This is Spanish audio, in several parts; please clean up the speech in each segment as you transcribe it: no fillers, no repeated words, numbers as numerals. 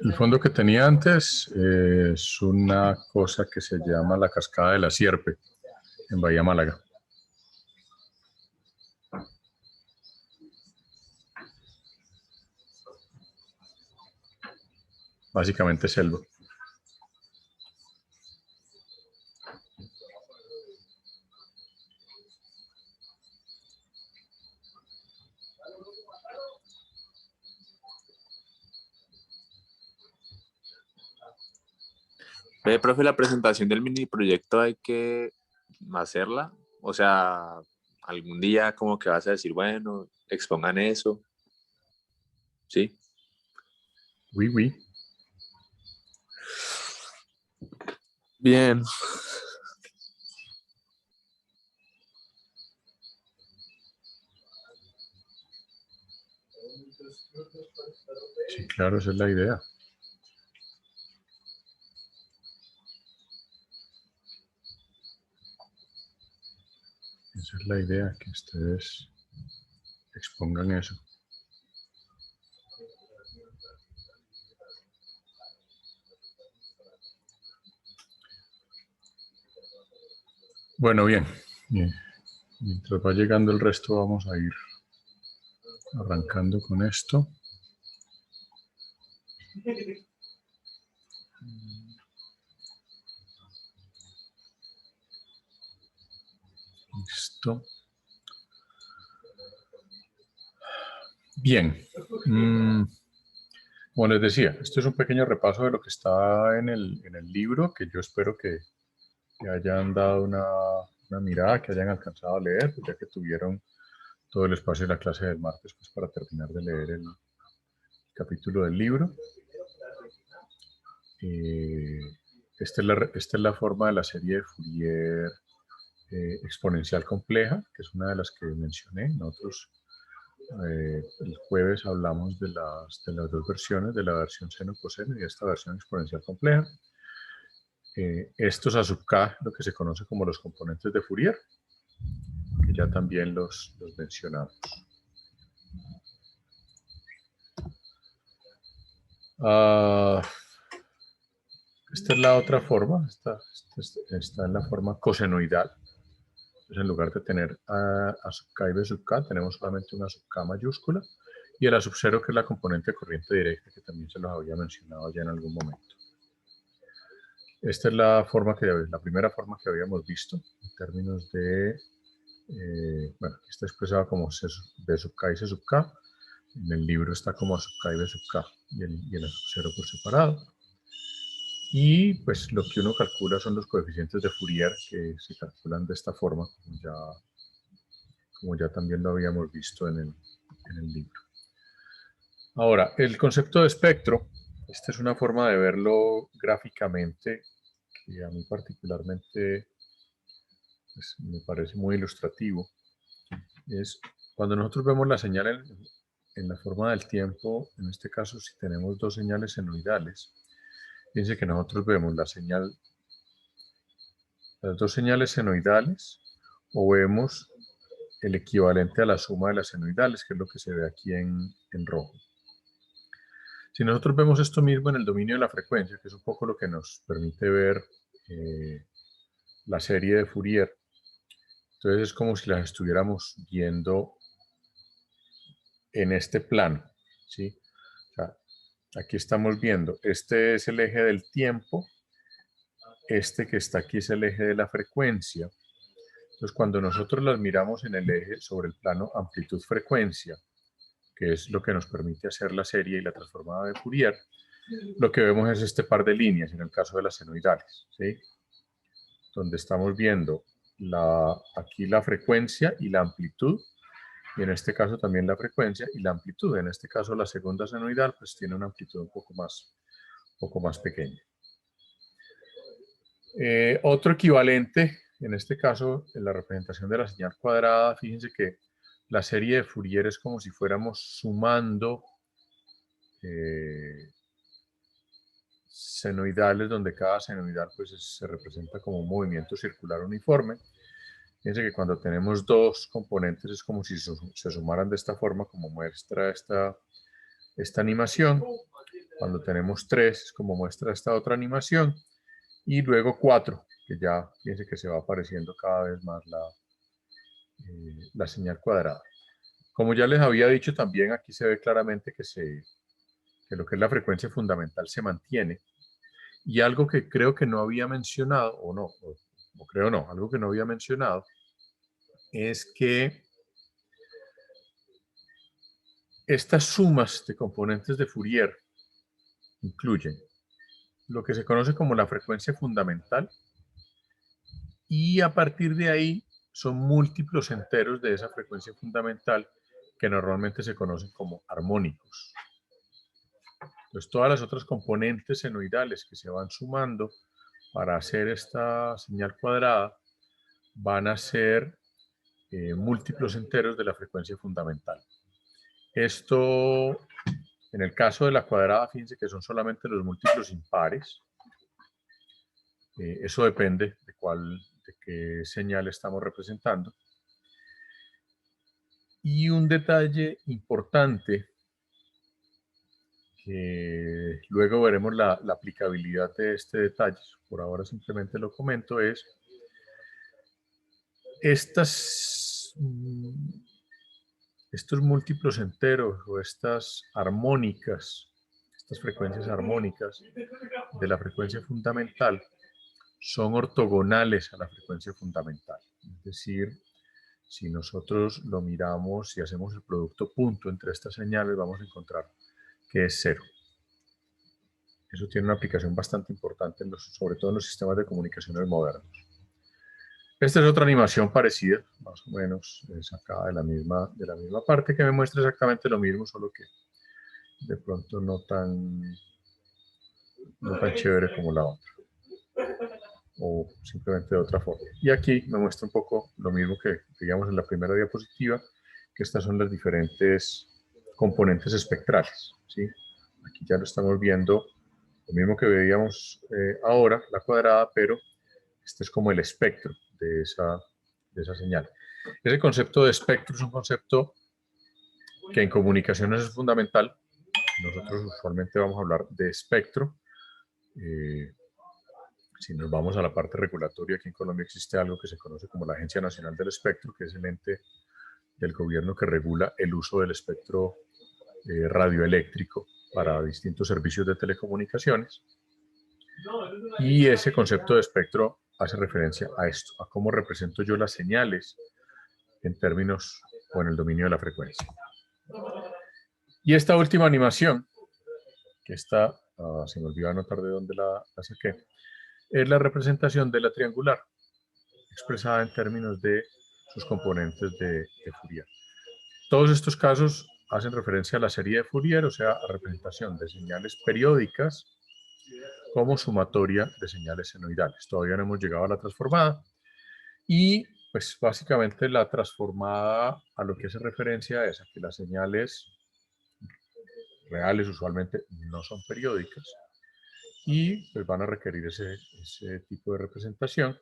El fondo que tenía antes es una cosa que se llama la Cascada de la Sierpe, en Bahía Málaga. Básicamente selva. Ve, profe, la presentación del mini proyecto hay que hacerla. O sea, algún día como que vas a decir, bueno, expongan eso. ¿Sí? Oui, oui. Bien. Sí, claro, esa es la idea. Esa es la idea, que ustedes expongan eso. Bueno, bien. Mientras va llegando el resto, vamos a ir arrancando con esto. Listo. Bien. Como les decía, esto es un pequeño repaso de lo que está en el libro, que yo espero que hayan dado una mirada, que hayan alcanzado a leer, pues ya que tuvieron todo el espacio de la clase del martes pues, para terminar de leer el capítulo del libro. Esta es la forma de la serie de Fourier exponencial compleja, que es una de las que mencioné. Nosotros el jueves hablamos de las dos versiones, de la versión seno-coseno y esta versión exponencial compleja. Estos a sub k, lo que se conoce como los componentes de Fourier, que ya también los mencionamos. Esta es la otra forma, esta en la forma cosenoidal. Entonces, en lugar de tener a sub k y b sub k, tenemos solamente una sub k mayúscula y el a sub 0, que es la componente de corriente directa, que también se los había mencionado ya en algún momento. Esta es la primera forma que habíamos visto en términos de, bueno, aquí está expresada como b sub k y c sub k. En el libro está como a sub k y b sub k y el a sub 0 por separado. Y pues lo que uno calcula son los coeficientes de Fourier, que se calculan de esta forma, como ya también lo habíamos visto en el libro. Ahora, el concepto de espectro, esta es una forma de verlo gráficamente que a mí particularmente pues, me parece muy ilustrativo. Es cuando nosotros vemos la señal en la forma del tiempo, en este caso si tenemos dos señales senoidales, fíjense que nosotros vemos las dos señales senoidales o vemos el equivalente a la suma de las senoidales, que es lo que se ve aquí en rojo. Si nosotros vemos esto mismo en el dominio de la frecuencia, que es un poco lo que nos permite ver la serie de Fourier, entonces es como si las estuviéramos viendo en este plano, ¿sí? O sea, aquí estamos viendo, este es el eje del tiempo, este que está aquí es el eje de la frecuencia. Entonces, cuando nosotros las miramos en el eje sobre el plano amplitud-frecuencia, que es lo que nos permite hacer la serie y la transformada de Fourier, lo que vemos es este par de líneas en el caso de las senoidales, ¿sí? Donde estamos viendo aquí la frecuencia y la amplitud, y en este caso también la frecuencia y la amplitud. En este caso la segunda senoidal pues tiene una amplitud un poco más pequeña. Otro equivalente, en este caso en la representación de la señal cuadrada, fíjense que la serie de Fourier es como si fuéramos sumando senoidales, donde cada senoidal pues, se representa como un movimiento circular uniforme. Fíjense que cuando tenemos dos componentes es como si se sumaran de esta forma, como muestra esta animación. Cuando tenemos 3 es como muestra esta otra animación. Y luego 4, que ya fíjense que se va apareciendo cada vez más la señal cuadrada. Como ya les había dicho también, aquí se ve claramente que lo que es la frecuencia fundamental se mantiene. Y algo que creo que no había mencionado, algo que no había mencionado, es que estas sumas de componentes de Fourier incluyen lo que se conoce como la frecuencia fundamental, y a partir de ahí son múltiplos enteros de esa frecuencia fundamental que normalmente se conocen como armónicos. Entonces, todas las otras componentes senoidales que se van sumando para hacer esta señal cuadrada van a ser múltiplos enteros de la frecuencia fundamental. Esto, en el caso de la cuadrada, fíjense que son solamente los múltiplos impares. Eso depende de qué señal estamos representando. Y un detalle importante, que luego veremos la aplicabilidad de este detalle, por ahora simplemente lo comento, es estos múltiplos enteros o estas armónicas, estas frecuencias armónicas de la frecuencia fundamental son ortogonales a la frecuencia fundamental. Es decir, si nosotros lo miramos y hacemos el producto punto entre estas señales, vamos a encontrar que es 0. Eso tiene una aplicación bastante importante, sobre todo en los sistemas de comunicaciones modernos. Esta es otra animación parecida, más o menos sacada de la misma parte, que me muestra exactamente lo mismo, solo que de pronto no tan chévere como la otra, o simplemente de otra forma. Y aquí me muestra un poco lo mismo que digamos en la primera diapositiva, que estas son las diferentes componentes espectrales, ¿sí? Aquí ya lo estamos viendo, lo mismo que veíamos ahora, la cuadrada, pero este es como el espectro de esa señal. Ese concepto de espectro es un concepto que en comunicaciones es fundamental. Nosotros usualmente vamos a hablar de espectro. Si nos vamos a la parte regulatoria, aquí en Colombia existe algo que se conoce como la Agencia Nacional del Espectro, que es el ente del gobierno que regula el uso del espectro radioeléctrico para distintos servicios de telecomunicaciones. Y ese concepto de espectro hace referencia a esto, a cómo represento yo las señales en términos o en el dominio de la frecuencia. Y esta última animación, que está, se me olvidó anotar de dónde la saqué, es la representación de la triangular, expresada en términos de sus componentes de Fourier. Todos estos casos hacen referencia a la serie de Fourier, o sea, a representación de señales periódicas como sumatoria de señales senoidales. Todavía no hemos llegado a la transformada. Y pues básicamente la transformada a lo que hace referencia es a que las señales reales usualmente no son periódicas y pues van a requerir ese tipo de representación,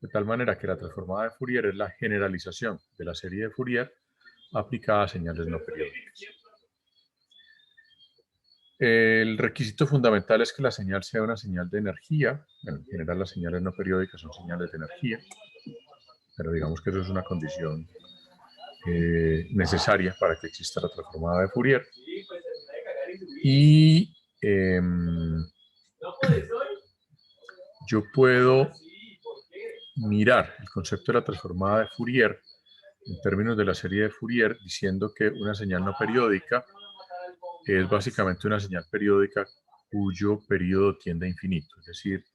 de tal manera que la transformada de Fourier es la generalización de la serie de Fourier aplicada a señales no periódicas. El requisito fundamental es que la señal sea una señal de energía. Bueno, en general las señales no periódicas son señales de energía, pero digamos que eso es una condición necesaria para que exista la transformada de Fourier. Y yo puedo mirar el concepto de la transformada de Fourier en términos de la serie de Fourier, diciendo que una señal no periódica es básicamente una señal periódica cuyo periodo tiende a infinito. Es decir,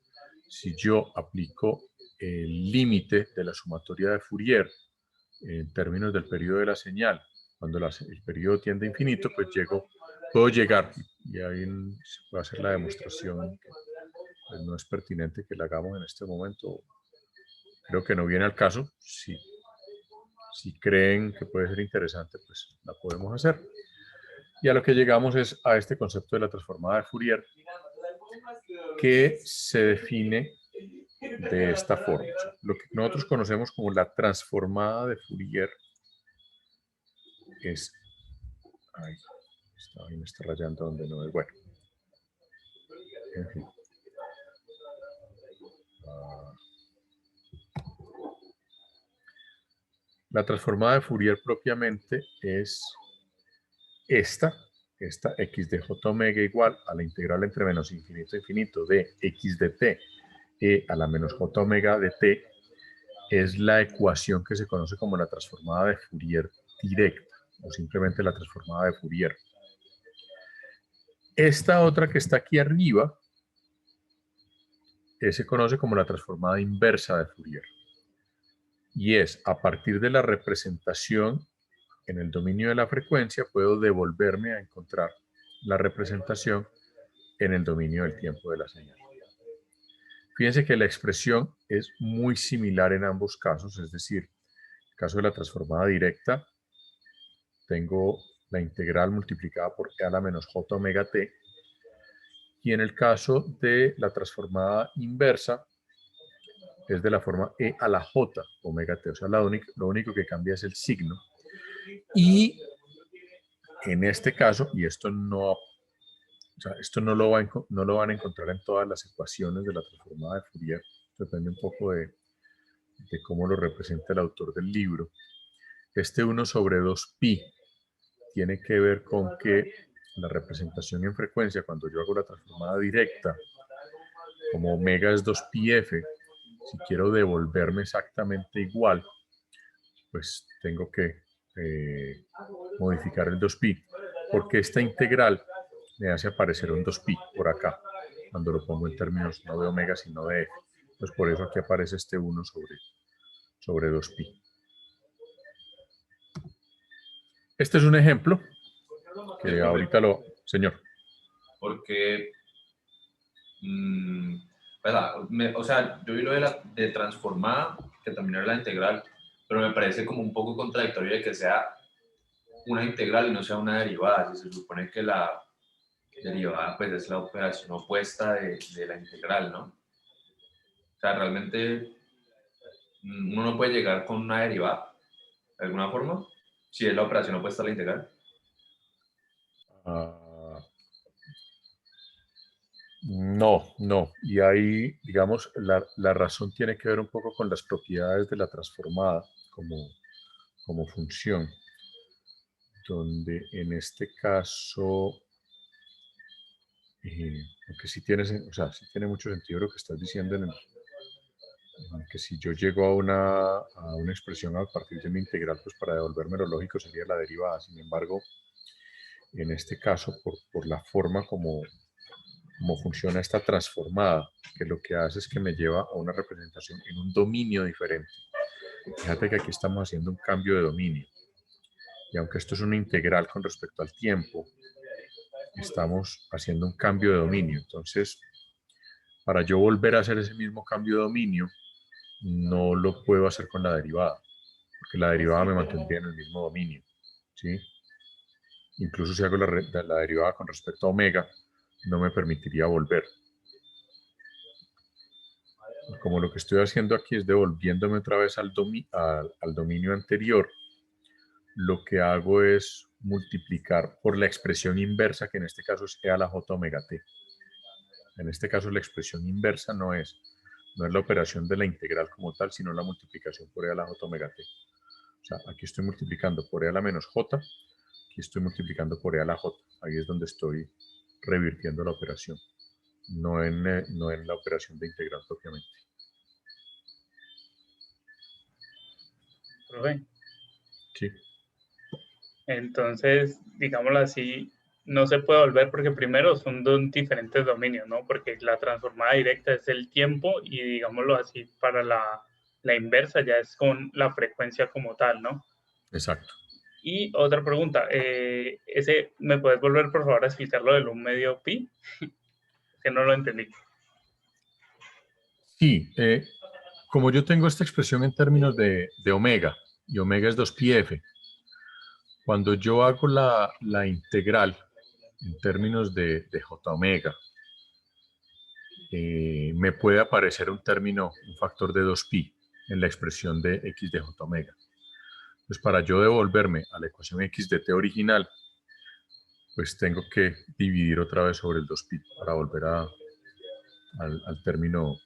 si yo aplico el límite de la sumatoria de Fourier en términos del periodo de la señal, cuando el periodo tiende a infinito, pues puedo llegar, y ahí se puede hacer la demostración, que pues no es pertinente que la hagamos en este momento, creo que no viene al caso. Si creen que puede ser interesante, pues la podemos hacer. Y a lo que llegamos es a este concepto de la transformada de Fourier, que se define de esta forma. O sea, lo que nosotros conocemos como la transformada de Fourier es... Ahí me está rayando donde no es. Bueno, En fin. La transformada de Fourier propiamente es esta x de j omega igual a la integral entre menos infinito a infinito de x de t e a la menos j omega de t, es la ecuación que se conoce como la transformada de Fourier directa, o simplemente la transformada de Fourier. Esta otra que está aquí arriba se conoce como la transformada inversa de Fourier. Y es, a partir de la representación en el dominio de la frecuencia, puedo devolverme a encontrar la representación en el dominio del tiempo de la señal. Fíjense que la expresión es muy similar en ambos casos, es decir, en el caso de la transformada directa, tengo la integral multiplicada por e a la menos j omega t, y en el caso de la transformada inversa, es de la forma e a la j omega t, o sea, lo único que cambia es el signo. Y en este caso, y esto no lo van a encontrar en todas las ecuaciones de la transformada de Fourier, depende un poco de cómo lo representa el autor del libro. Este 1 sobre 2pi tiene que ver con que la representación en frecuencia, cuando yo hago la transformada directa, como omega es 2πf, si quiero devolverme exactamente igual, pues tengo que modificar el 2pi, porque esta integral me hace aparecer un 2pi por acá, cuando lo pongo en términos no de omega, sino de f. Pues por eso aquí aparece este 1 sobre 2pi. Este es un ejemplo que ahorita Señor. Porque, o sea, yo vi lo de transformada, que también era la integral, pero me parece como un poco contradictorio de que sea una integral y no sea una derivada. Si se supone que la derivada pues es la operación opuesta de la integral, ¿no? O sea, realmente uno no puede llegar con una derivada, de alguna forma, si es la operación opuesta a la integral. No. Y ahí, digamos, la razón tiene que ver un poco con las propiedades de la transformada como función, donde en este caso, aunque sí tiene mucho sentido lo que estás diciendo, en que si yo llego a una expresión a partir de una integral, pues para devolverme lo lógico sería la derivada. Sin embargo, en este caso, por la forma como funciona esta transformada, que lo que hace es que me lleva a una representación en un dominio diferente. Fíjate que aquí estamos haciendo un cambio de dominio. Y aunque esto es una integral con respecto al tiempo, estamos haciendo un cambio de dominio. Entonces, para yo volver a hacer ese mismo cambio de dominio, no lo puedo hacer con la derivada, porque la derivada me mantendría en el mismo dominio, ¿sí? Incluso si hago la derivada con respecto a omega, no me permitiría volver. Como lo que estoy haciendo aquí es devolviéndome otra vez al dominio anterior, lo que hago es multiplicar por la expresión inversa, que en este caso es e a la j omega t. En este caso la expresión inversa no es la operación de la integral como tal, sino la multiplicación por e a la j omega t. O sea, aquí estoy multiplicando por e a la menos j, aquí estoy multiplicando por e a la j. Ahí es donde estoy revirtiendo la operación, no en la operación de integral propiamente. ¿Profe? Sí. Entonces, digámoslo así, no se puede volver porque primero son dos diferentes dominios, ¿no? Porque la transformada directa es el tiempo y digámoslo así, para la inversa ya es con la frecuencia como tal, ¿no? Exacto. Y otra pregunta, ¿me puedes volver por favor a explicar lo del 1 medio pi? Que no lo entendí. Sí, como yo tengo esta expresión en términos de omega, y omega es 2πf, cuando yo hago la integral en términos de j omega, me puede aparecer un factor de 2pi en la expresión de x de j omega. Entonces, para yo devolverme a la ecuación x de t original, pues tengo que dividir otra vez sobre el 2pi para volver a al término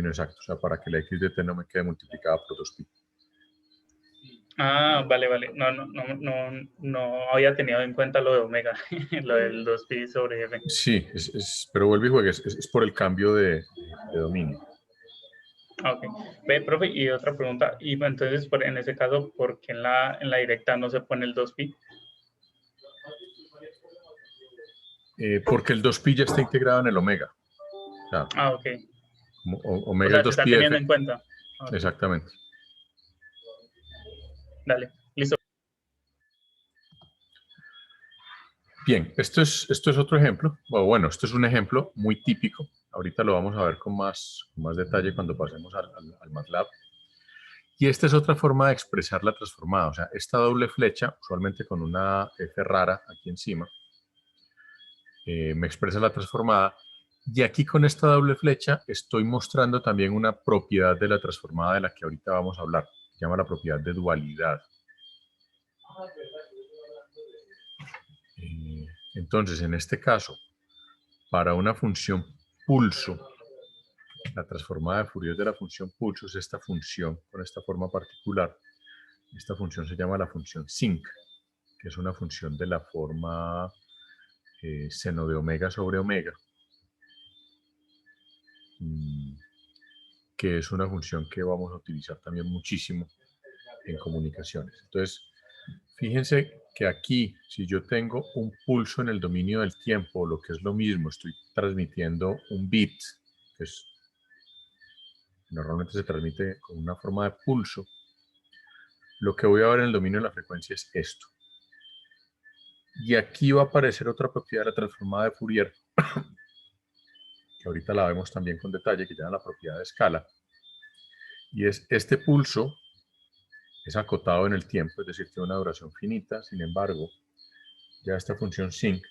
exacto, o sea, para que la x de t no me quede multiplicada por 2pi. Ah, vale. No había tenido en cuenta lo de omega, lo del 2pi sobre f. Sí, pero vuelve y juegue, es por el cambio de dominio. Ok. Ve, profe, y otra pregunta. Y entonces, en ese caso, ¿por qué en la directa no se pone el 2pi? Porque el 2pi ya está integrado en el omega. O sea, Ah, ok. como O omega sea, es se está 2pi teniendo f. en cuenta. Ok. Exactamente. Dale, listo. Bien, esto es otro ejemplo. Bueno, esto es un ejemplo muy típico. Ahorita lo vamos a ver con más detalle cuando pasemos al MATLAB. Y esta es otra forma de expresar la transformada. O sea, esta doble flecha, usualmente con una F rara aquí encima, me expresa la transformada. Y aquí con esta doble flecha estoy mostrando también una propiedad de la transformada de la que ahorita vamos a hablar. Se llama la propiedad de dualidad. Entonces, en este caso, para una función pulso, la transformada de Fourier de la función pulso es esta función con esta forma particular. Esta función se llama la función sinc, que es una función de la forma seno de omega sobre omega, que es una función que vamos a utilizar también muchísimo en comunicaciones. Entonces, fíjense que aquí, si yo tengo un pulso en el dominio del tiempo, lo que es lo mismo, estoy transmitiendo un bit, que normalmente se transmite con una forma de pulso, lo que voy a ver en el dominio de la frecuencia es esto. Y aquí va a aparecer otra propiedad de la transformada de Fourier, que ahorita la vemos también con detalle, que llama la propiedad de escala. Y es este pulso es acotado en el tiempo, es decir, tiene una duración finita. Sin embargo, ya esta función sinc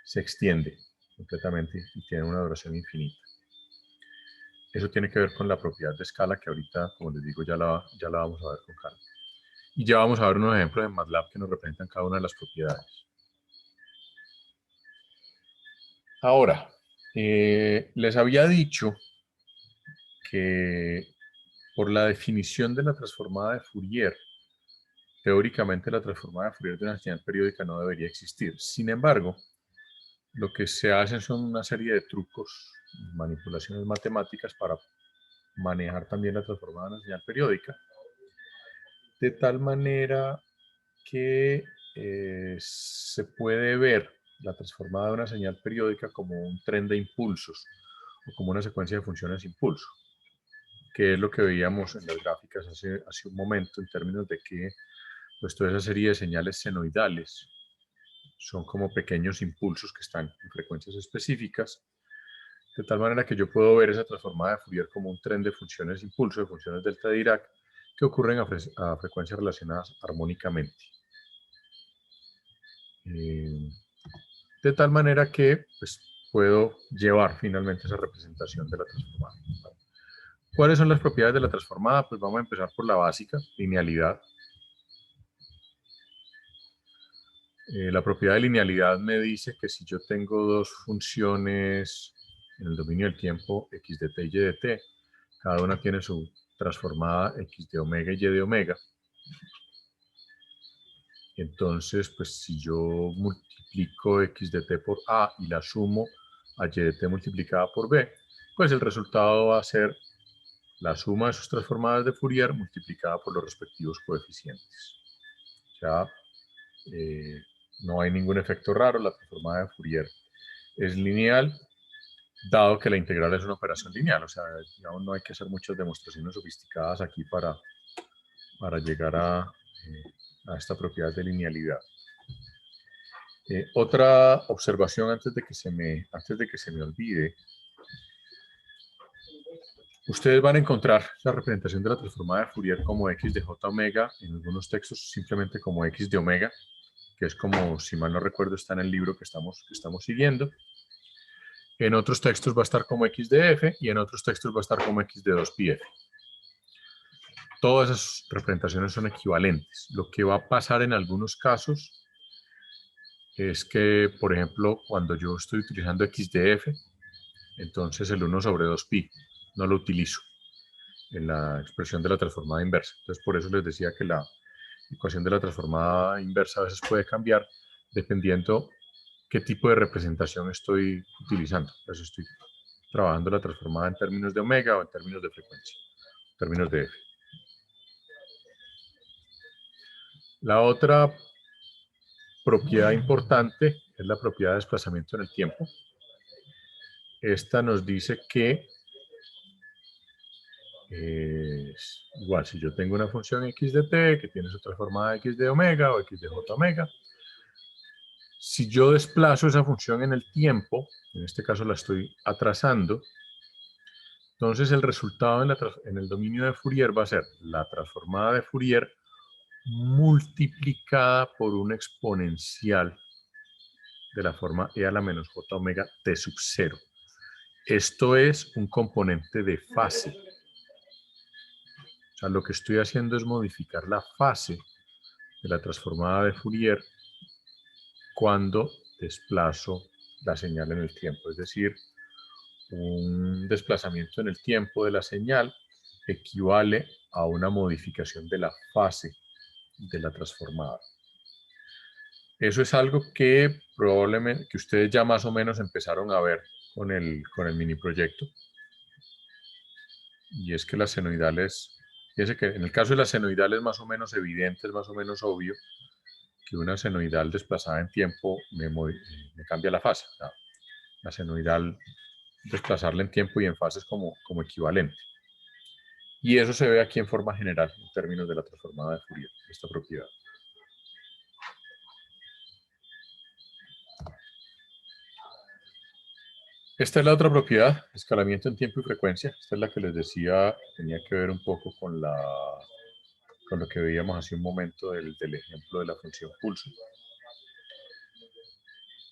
se extiende completamente y tiene una duración infinita. Eso tiene que ver con la propiedad de escala que ahorita, como les digo, ya la vamos a ver con calma. Y ya vamos a ver unos ejemplos en MATLAB que nos representan cada una de las propiedades. Ahora, les había dicho que por la definición de la transformada de Fourier, teóricamente la transformada de Fourier de una señal periódica no debería existir. Sin embargo, lo que se hacen son una serie de trucos, manipulaciones matemáticas para manejar también la transformada de una señal periódica, de tal manera que se puede ver la transformada de una señal periódica como un tren de impulsos o como una secuencia de funciones impulso, que es lo que veíamos en las gráficas hace un momento en términos de que pues, toda esa serie de señales senoidales son como pequeños impulsos que están en frecuencias específicas, de tal manera que yo puedo ver esa transformada de Fourier como un tren de funciones impulso, de funciones delta de Dirac, que ocurren a frecuencias relacionadas armónicamente. De tal manera que pues, puedo llevar finalmente esa representación de la transformada. ¿Cuáles son las propiedades de la transformada? Pues vamos a empezar por la básica, linealidad. La propiedad de linealidad me dice que si yo tengo dos funciones en el dominio del tiempo, x de t y y de t, cada una tiene su transformada x de omega y y de omega. Entonces, pues si yo multiplico x de t por a y la sumo a y de t multiplicada por b, pues el resultado va a ser la suma de sus transformadas de Fourier multiplicada por los respectivos coeficientes. O sea, no hay ningún efecto raro, la transformada de Fourier es lineal, dado que la integral es una operación lineal. O sea, digamos, no hay que hacer muchas demostraciones sofisticadas aquí para llegar a esta propiedad de linealidad. Otra observación antes de que se me olvide. Ustedes van a encontrar la representación de la transformada de Fourier como x de j omega, en algunos textos simplemente como x de omega, que es como, si mal no recuerdo, está en el libro que estamos siguiendo. En otros textos va a estar como x de f y en otros textos va a estar como x de 2πf. Todas esas representaciones son equivalentes. Lo que va a pasar en algunos casos es que, por ejemplo, cuando yo estoy utilizando x de f, entonces el 1 sobre 2pi no lo utilizo en la expresión de la transformada inversa. Entonces por eso les decía que la ecuación de la transformada inversa a veces puede cambiar dependiendo qué tipo de representación estoy utilizando. Entonces estoy trabajando la transformada en términos de omega o en términos de frecuencia, en términos de f. La otra propiedad importante es la propiedad de desplazamiento en el tiempo. Esta nos dice que igual, si yo tengo una función x de t que tiene su transformada x de omega o x de j omega, si yo desplazo esa función en el tiempo, en este caso la estoy atrasando, entonces el resultado en el dominio de Fourier va a ser la transformada de Fourier multiplicada por un exponencial de la forma e a la menos j omega t sub 0. Esto es un componente de fase. O sea, lo que estoy haciendo es modificar la fase de la transformada de Fourier cuando desplazo la señal en el tiempo. Es decir, un desplazamiento en el tiempo de la señal equivale a una modificación de la fase de la transformada. Eso es algo que probablemente que ustedes ya más o menos empezaron a ver con el mini proyecto. Y es que las senoidales, fíjense que en el caso de las senoidales es más o menos evidente, es más o menos obvio que una senoidal desplazada en tiempo me cambia la fase. La senoidal, desplazarla en tiempo y en fase es como equivalente. Y eso se ve aquí en forma general, en términos de la transformada de Fourier, esta propiedad. Esta es la otra propiedad, escalamiento en tiempo y frecuencia. Esta es la que les decía, tenía que ver un poco con lo que veíamos hace un momento del ejemplo de la función pulso.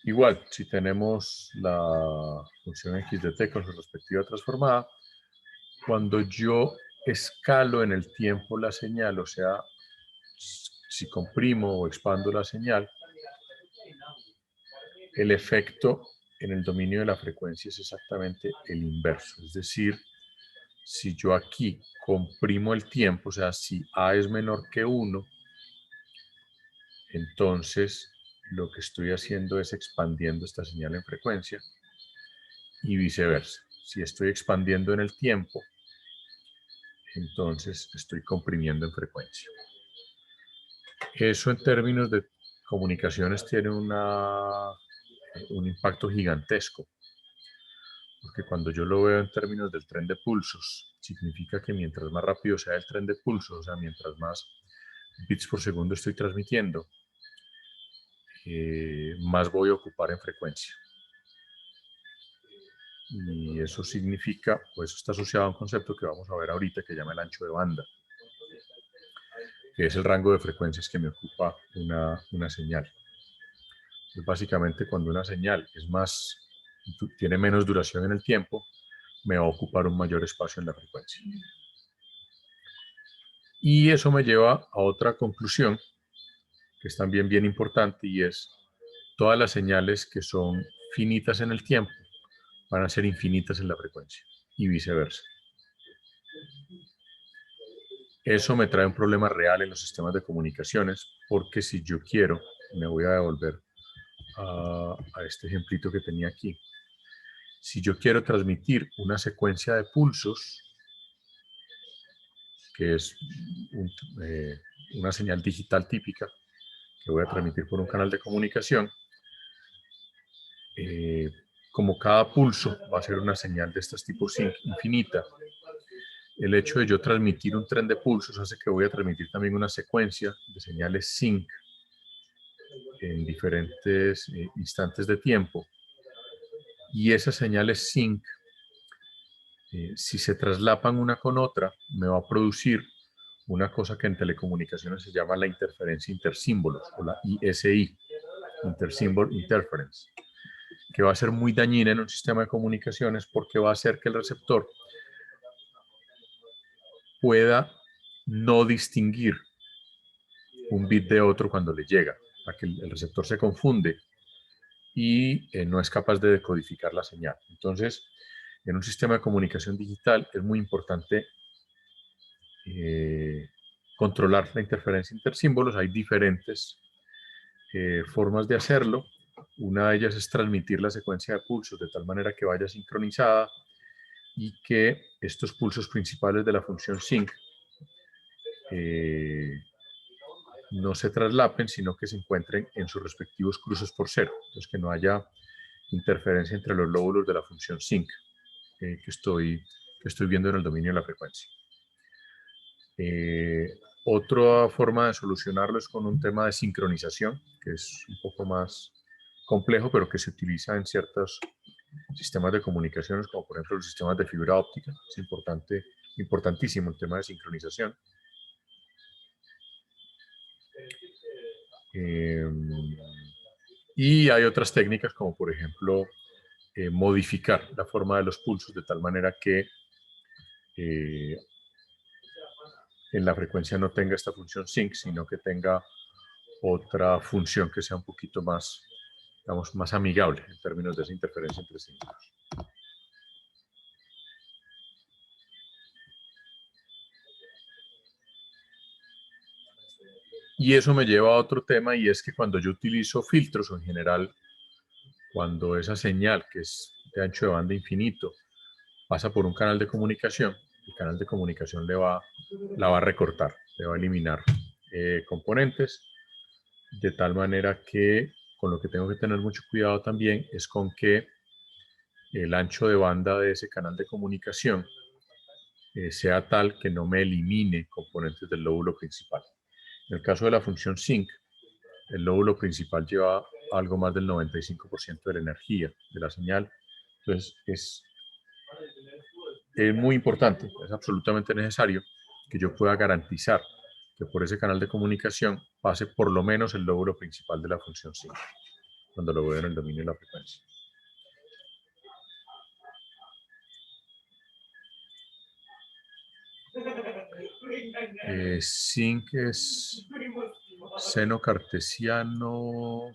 Igual, si tenemos la función x de t con su respectiva transformada, cuando yo escalo en el tiempo la señal, o sea, si comprimo o expando la señal, el efecto en el dominio de la frecuencia es exactamente el inverso. Es decir, si yo aquí comprimo el tiempo, o sea, si a es menor que 1, entonces lo que estoy haciendo es expandiendo esta señal en frecuencia y viceversa. Si estoy expandiendo en el tiempo, entonces estoy comprimiendo en frecuencia. Eso en términos de comunicaciones tiene un impacto gigantesco, porque cuando yo lo veo en términos del tren de pulsos, significa que mientras más rápido sea el tren de pulsos, o sea, mientras más bits por segundo estoy transmitiendo, más voy a ocupar en frecuencia. Y eso significa, pues está asociado a un concepto que vamos a ver ahorita que se llama el ancho de banda, que es el rango de frecuencias que me ocupa una señal. Entonces, básicamente, cuando una señal tiene menos duración en el tiempo, me va a ocupar un mayor espacio en la frecuencia. Y eso me lleva a otra conclusión, que es también bien importante, y es todas las señales que son finitas en el tiempo van a ser infinitas en la frecuencia, y viceversa. Eso me trae un problema real en los sistemas de comunicaciones, porque si yo quiero, me voy a devolver a este ejemplito que tenía aquí. Si yo quiero transmitir una secuencia de pulsos, que es una señal digital típica que voy a transmitir por un canal de comunicación, como cada pulso va a ser una señal de estos tipos infinita, el hecho de yo transmitir un tren de pulsos hace que voy a transmitir también una secuencia de señales sync en diferentes instantes de tiempo. Y esas señales sync, si se traslapan una con otra, me va a producir una cosa que en telecomunicaciones se llama la interferencia intersímbolos, o la ISI, Intersymbol Interference, que va a ser muy dañina en un sistema de comunicaciones porque va a hacer que el receptor pueda no distinguir un bit de otro cuando le llega, para que el receptor se confunde y no es capaz de decodificar la señal. Entonces, En un sistema de comunicación digital es muy importante controlar la interferencia intersímbolos. Hay diferentes formas de hacerlo. Una de ellas es transmitir la secuencia de pulsos de tal manera que vaya sincronizada y que estos pulsos principales de la función sync no se traslapen, sino que se encuentren en sus respectivos cruces por cero. Entonces, que no haya interferencia entre los lóbulos de la función sync que estoy viendo en el dominio de la frecuencia. Otra forma de solucionarlo es con un tema de sincronización, que es un poco más complejo, pero que se utiliza en ciertos sistemas de comunicaciones, como por ejemplo los sistemas de fibra óptica. Es importantísimo el tema de sincronización. Y hay otras técnicas, como por ejemplo modificar la forma de los pulsos de tal manera que en la frecuencia no tenga esta función sync, sino que tenga otra función que sea un poquito más, digamos, más amigable en términos de esa interferencia entre símbolos. Y eso me lleva a otro tema, y es que cuando yo utilizo filtros, o en general, cuando esa señal, que es de ancho de banda infinito, pasa por un canal de comunicación, el canal de comunicación la va a recortar, le va a eliminar componentes, de tal manera que con lo que tengo que tener mucho cuidado también es con que el ancho de banda de ese canal de comunicación sea tal que no me elimine componentes del lóbulo principal. En el caso de la función sync, el lóbulo principal lleva algo más del 95% de la energía de la señal. Entonces es muy importante, es absolutamente necesario que yo pueda garantizar que por ese canal de comunicación pase por lo menos el lóbulo principal de la función sync, cuando lo veo en el dominio de la frecuencia. Sync es seno cartesiano.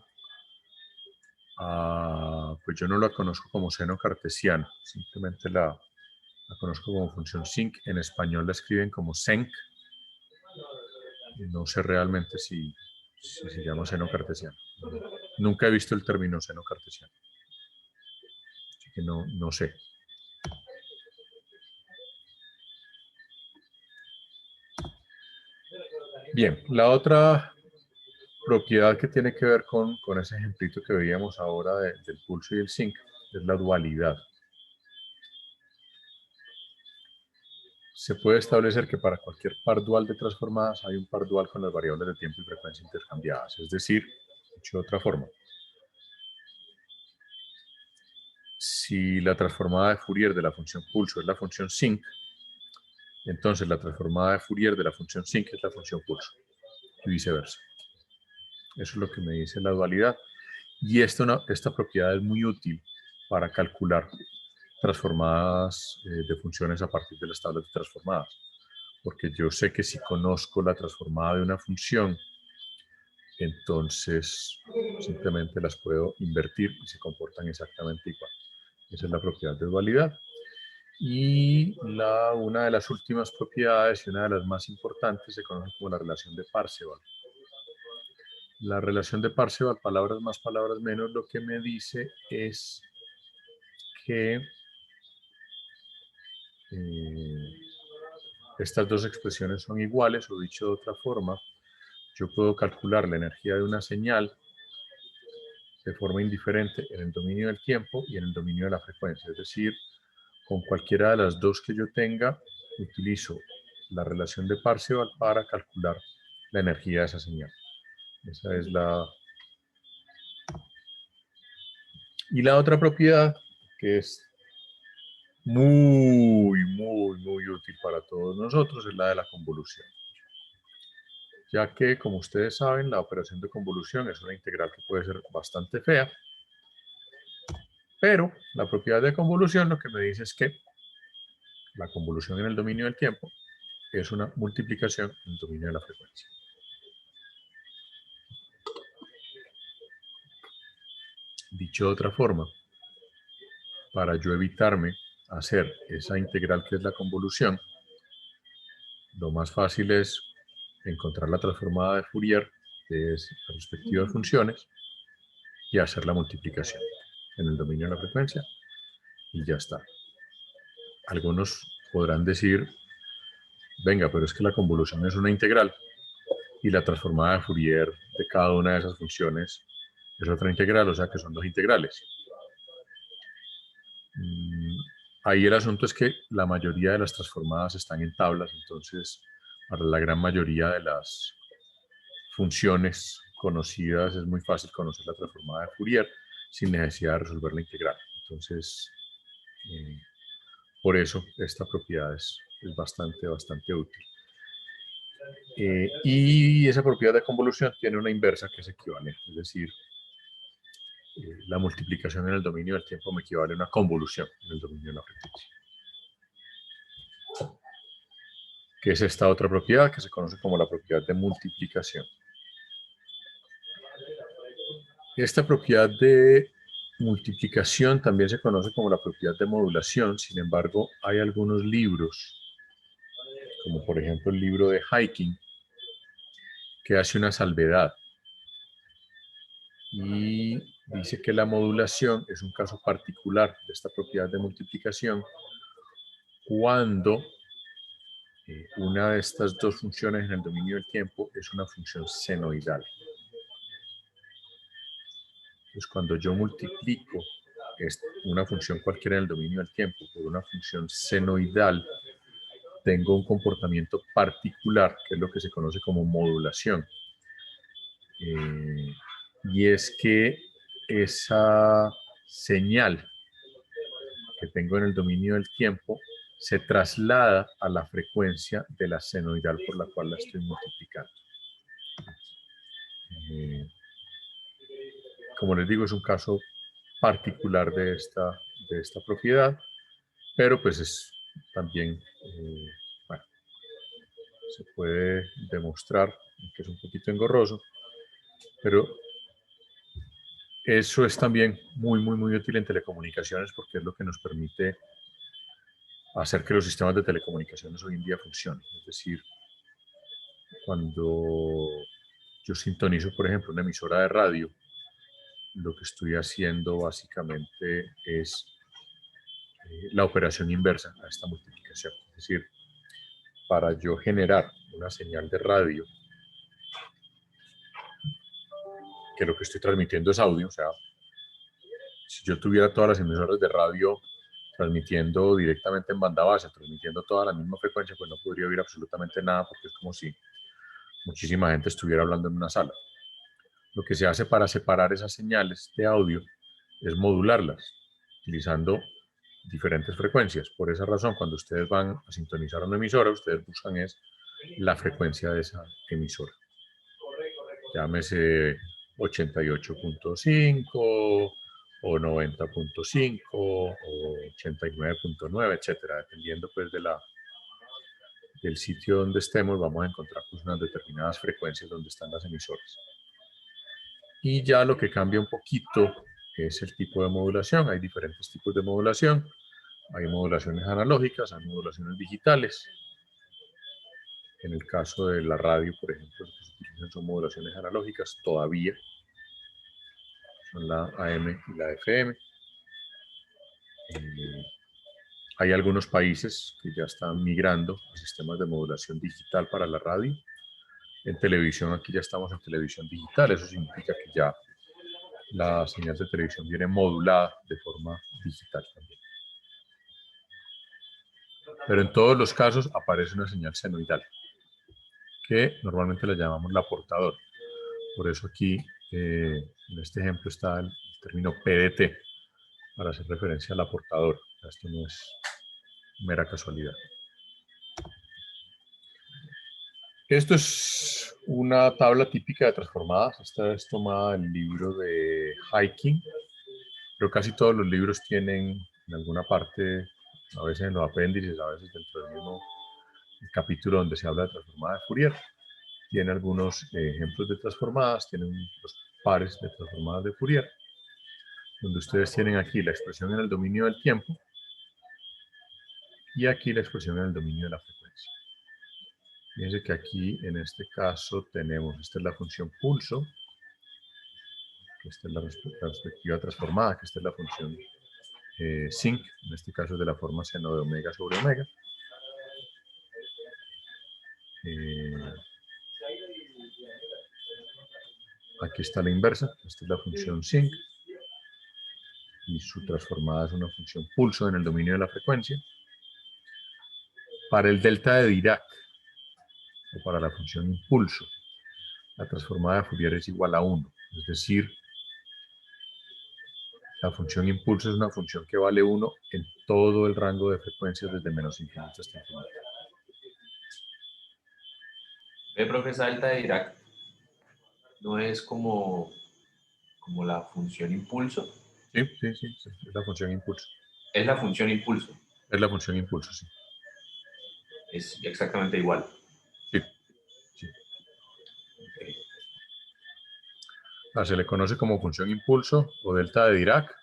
Pues yo no la conozco como seno cartesiano, simplemente la conozco como función sync. En español la escriben como senc. No sé realmente si se llama seno cartesiano. Nunca he visto el término seno cartesiano, así que no sé. Bien, la otra propiedad que tiene que ver con ese ejemplito que veíamos ahora del pulso y el sync es la dualidad. Se puede establecer que para cualquier par dual de transformadas hay un par dual con las variables de tiempo y frecuencia intercambiadas. Es decir, dicho de otra forma, si la transformada de Fourier de la función pulso es la función sync, entonces la transformada de Fourier de la función sync es la función pulso, y viceversa. Eso es lo que me dice la dualidad. Y esta propiedad es muy útil para calcular transformadas de funciones a partir de las tablas de transformadas. Porque yo sé que si conozco la transformada de una función, entonces simplemente las puedo invertir y se comportan exactamente igual. Esa es la propiedad de dualidad. Y una de las últimas propiedades y una de las más importantes se conoce como la relación de Parseval. La relación de Parseval, palabras más, palabras menos, lo que me dice es que estas dos expresiones son iguales, o dicho de otra forma, yo puedo calcular la energía de una señal de forma indiferente en el dominio del tiempo y en el dominio de la frecuencia. Es decir, con cualquiera de las dos que yo tenga, utilizo la relación de Parseval para calcular la energía de esa señal. Esa es la... Y la otra propiedad, que es muy útil para todos nosotros, es la de la convolución. Ya que, como ustedes saben, la operación de convolución es una integral que puede ser bastante fea, pero la propiedad de convolución lo que me dice es que la convolución en el dominio del tiempo es una multiplicación en el dominio de la frecuencia. Dicho de otra forma, para yo evitarme hacer esa integral que es la convolución, lo más fácil es encontrar la transformada de Fourier de las respectivas funciones y hacer la multiplicación en el dominio de la frecuencia y ya está. Algunos podrán decir, venga, pero es que la convolución es una integral y la transformada de Fourier de cada una de esas funciones es otra integral, o sea que son dos integrales. Ahí el asunto es que la mayoría de las transformadas están en tablas, entonces para la gran mayoría de las funciones conocidas es muy fácil conocer la transformada de Fourier sin necesidad de resolver la integral. Entonces, por eso esta propiedad es bastante útil. Y esa propiedad de convolución tiene una inversa que es equivalente, es decir, la multiplicación en el dominio del tiempo me equivale a una convolución en el dominio de la frecuencia. Que es esta otra propiedad que se conoce como la propiedad de multiplicación. Esta propiedad de multiplicación también se conoce como la propiedad de modulación, sin embargo, hay algunos libros, como por ejemplo el libro de Hyking, que hace una salvedad y dice que la modulación es un caso particular de esta propiedad de multiplicación cuando una de estas dos funciones en el dominio del tiempo es una función senoidal. Entonces, cuando yo multiplico una función cualquiera en el dominio del tiempo por una función senoidal, tengo un comportamiento particular, que es lo que se conoce como modulación. Y es que esa señal que tengo en el dominio del tiempo se traslada a la frecuencia de la senoidal por la cual la estoy multiplicando. Como les digo, es un caso particular de esta propiedad, pero pues es también, bueno, se puede demostrar que es un poquito engorroso, pero eso es también muy útil en telecomunicaciones porque es lo que nos permite hacer que los sistemas de telecomunicaciones hoy en día funcionen. Es decir, cuando yo sintonizo, por ejemplo, una emisora de radio, lo que estoy haciendo básicamente es la operación inversa a esta multiplicación. Es decir, para yo generar una señal de radio, que lo que estoy transmitiendo es audio, o sea, si yo tuviera todas las emisoras de radio transmitiendo directamente en banda base, transmitiendo toda la misma frecuencia, pues no podría oír absolutamente nada porque es como si muchísima gente estuviera hablando en una sala. Lo que se hace para separar esas señales de audio es modularlas, utilizando diferentes frecuencias. Por esa razón, cuando ustedes van a sintonizar una emisora, ustedes buscan es la frecuencia de esa emisora. Llámese 88.5 o 90.5 o 89.9, etcétera, dependiendo pues del sitio donde estemos, vamos a encontrar pues unas determinadas frecuencias donde están las emisoras. Y ya lo que cambia un poquito es el tipo de modulación. Hay diferentes tipos de modulación. Hay modulaciones analógicas, hay modulaciones digitales. En el caso de la radio, por ejemplo, lo que se utilizan son modulaciones analógicas todavía. Son la AM y la FM. Hay algunos países que ya están migrando a sistemas de modulación digital para la radio. En televisión, aquí ya estamos en televisión digital. Eso significa que ya la señal de televisión viene modulada de forma digital también. Pero en todos los casos aparece una señal senoidal, que normalmente la llamamos la portador. Por eso aquí, en este ejemplo, está el término PDT, para hacer referencia al aportador. Esto no es mera casualidad. Esto es una tabla típica de transformadas. Esta es tomada del libro de Hyking, pero casi todos los libros tienen en alguna parte, a veces en los apéndices, a veces dentro del mismo capítulo donde se habla de transformadas de Fourier. Tiene algunos ejemplos de transformadas, tienen los pares de transformadas de Fourier, donde ustedes tienen aquí la expresión en el dominio del tiempo y aquí la expresión en el dominio de la frecuencia. Fíjense que aquí en este caso tenemos, esta es la función pulso, que esta es la respectiva transformada, que esta es la función sinc, en este caso es de la forma seno de omega sobre omega. Aquí está la inversa, esta es la función sinc, y su transformada es una función pulso en el dominio de la frecuencia. Para el delta de Dirac, o para la función impulso, la transformada de Fourier es igual a 1, es decir, la función impulso es una función que vale 1 en todo el rango de frecuencias desde menos infinito hasta infinito. Ve, profe, esa delta de Dirac no es como la función impulso. Sí, es la función impulso. Es la función impulso. Es la función impulso, sí. Es exactamente igual. Sí. Okay. Se le conoce como función impulso o delta de Dirac,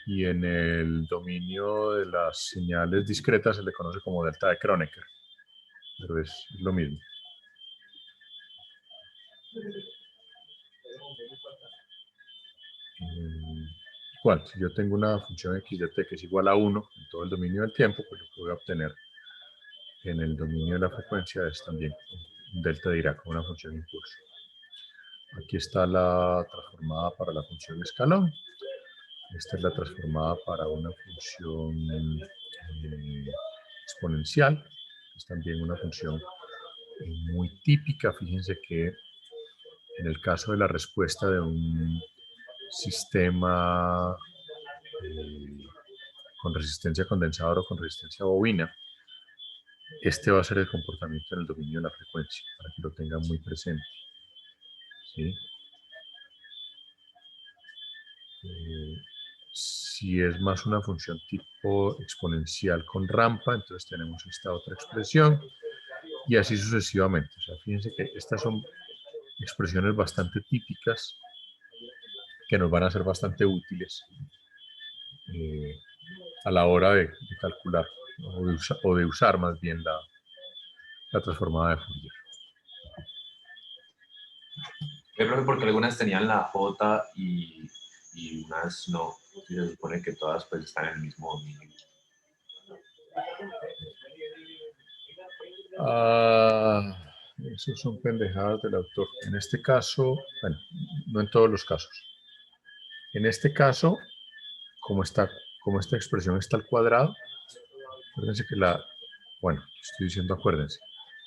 y en el dominio de las señales discretas se le conoce como delta de Kronecker, pero es lo mismo. Igual, si yo tengo una función x de t que es igual a 1 en todo el dominio del tiempo, pues lo que voy a obtener en el dominio de la frecuencia es también un delta de Dirac, una función impulso. Aquí está la transformada para la función escalón. Esta es la transformada para una función exponencial. Es también una función muy típica. Fíjense que en el caso de la respuesta de un sistema con resistencia condensadora o con resistencia bobina, este va a ser el comportamiento en el dominio de la frecuencia, para que lo tengan muy presente. ¿Sí? Si es más una función tipo exponencial con rampa, entonces tenemos esta otra expresión, y así sucesivamente. O sea, fíjense que estas son expresiones bastante típicas que nos van a ser bastante útiles a la hora de calcular o de usar más bien la transformada de Fourier. Yo creo que porque algunas tenían la J y unas no. Y se supone que todas pues están en el mismo dominio. Esos son pendejadas del autor. En este caso, bueno, no en todos los casos. En este caso, como esta expresión está al cuadrado, acuérdense que estoy diciendo acuérdense,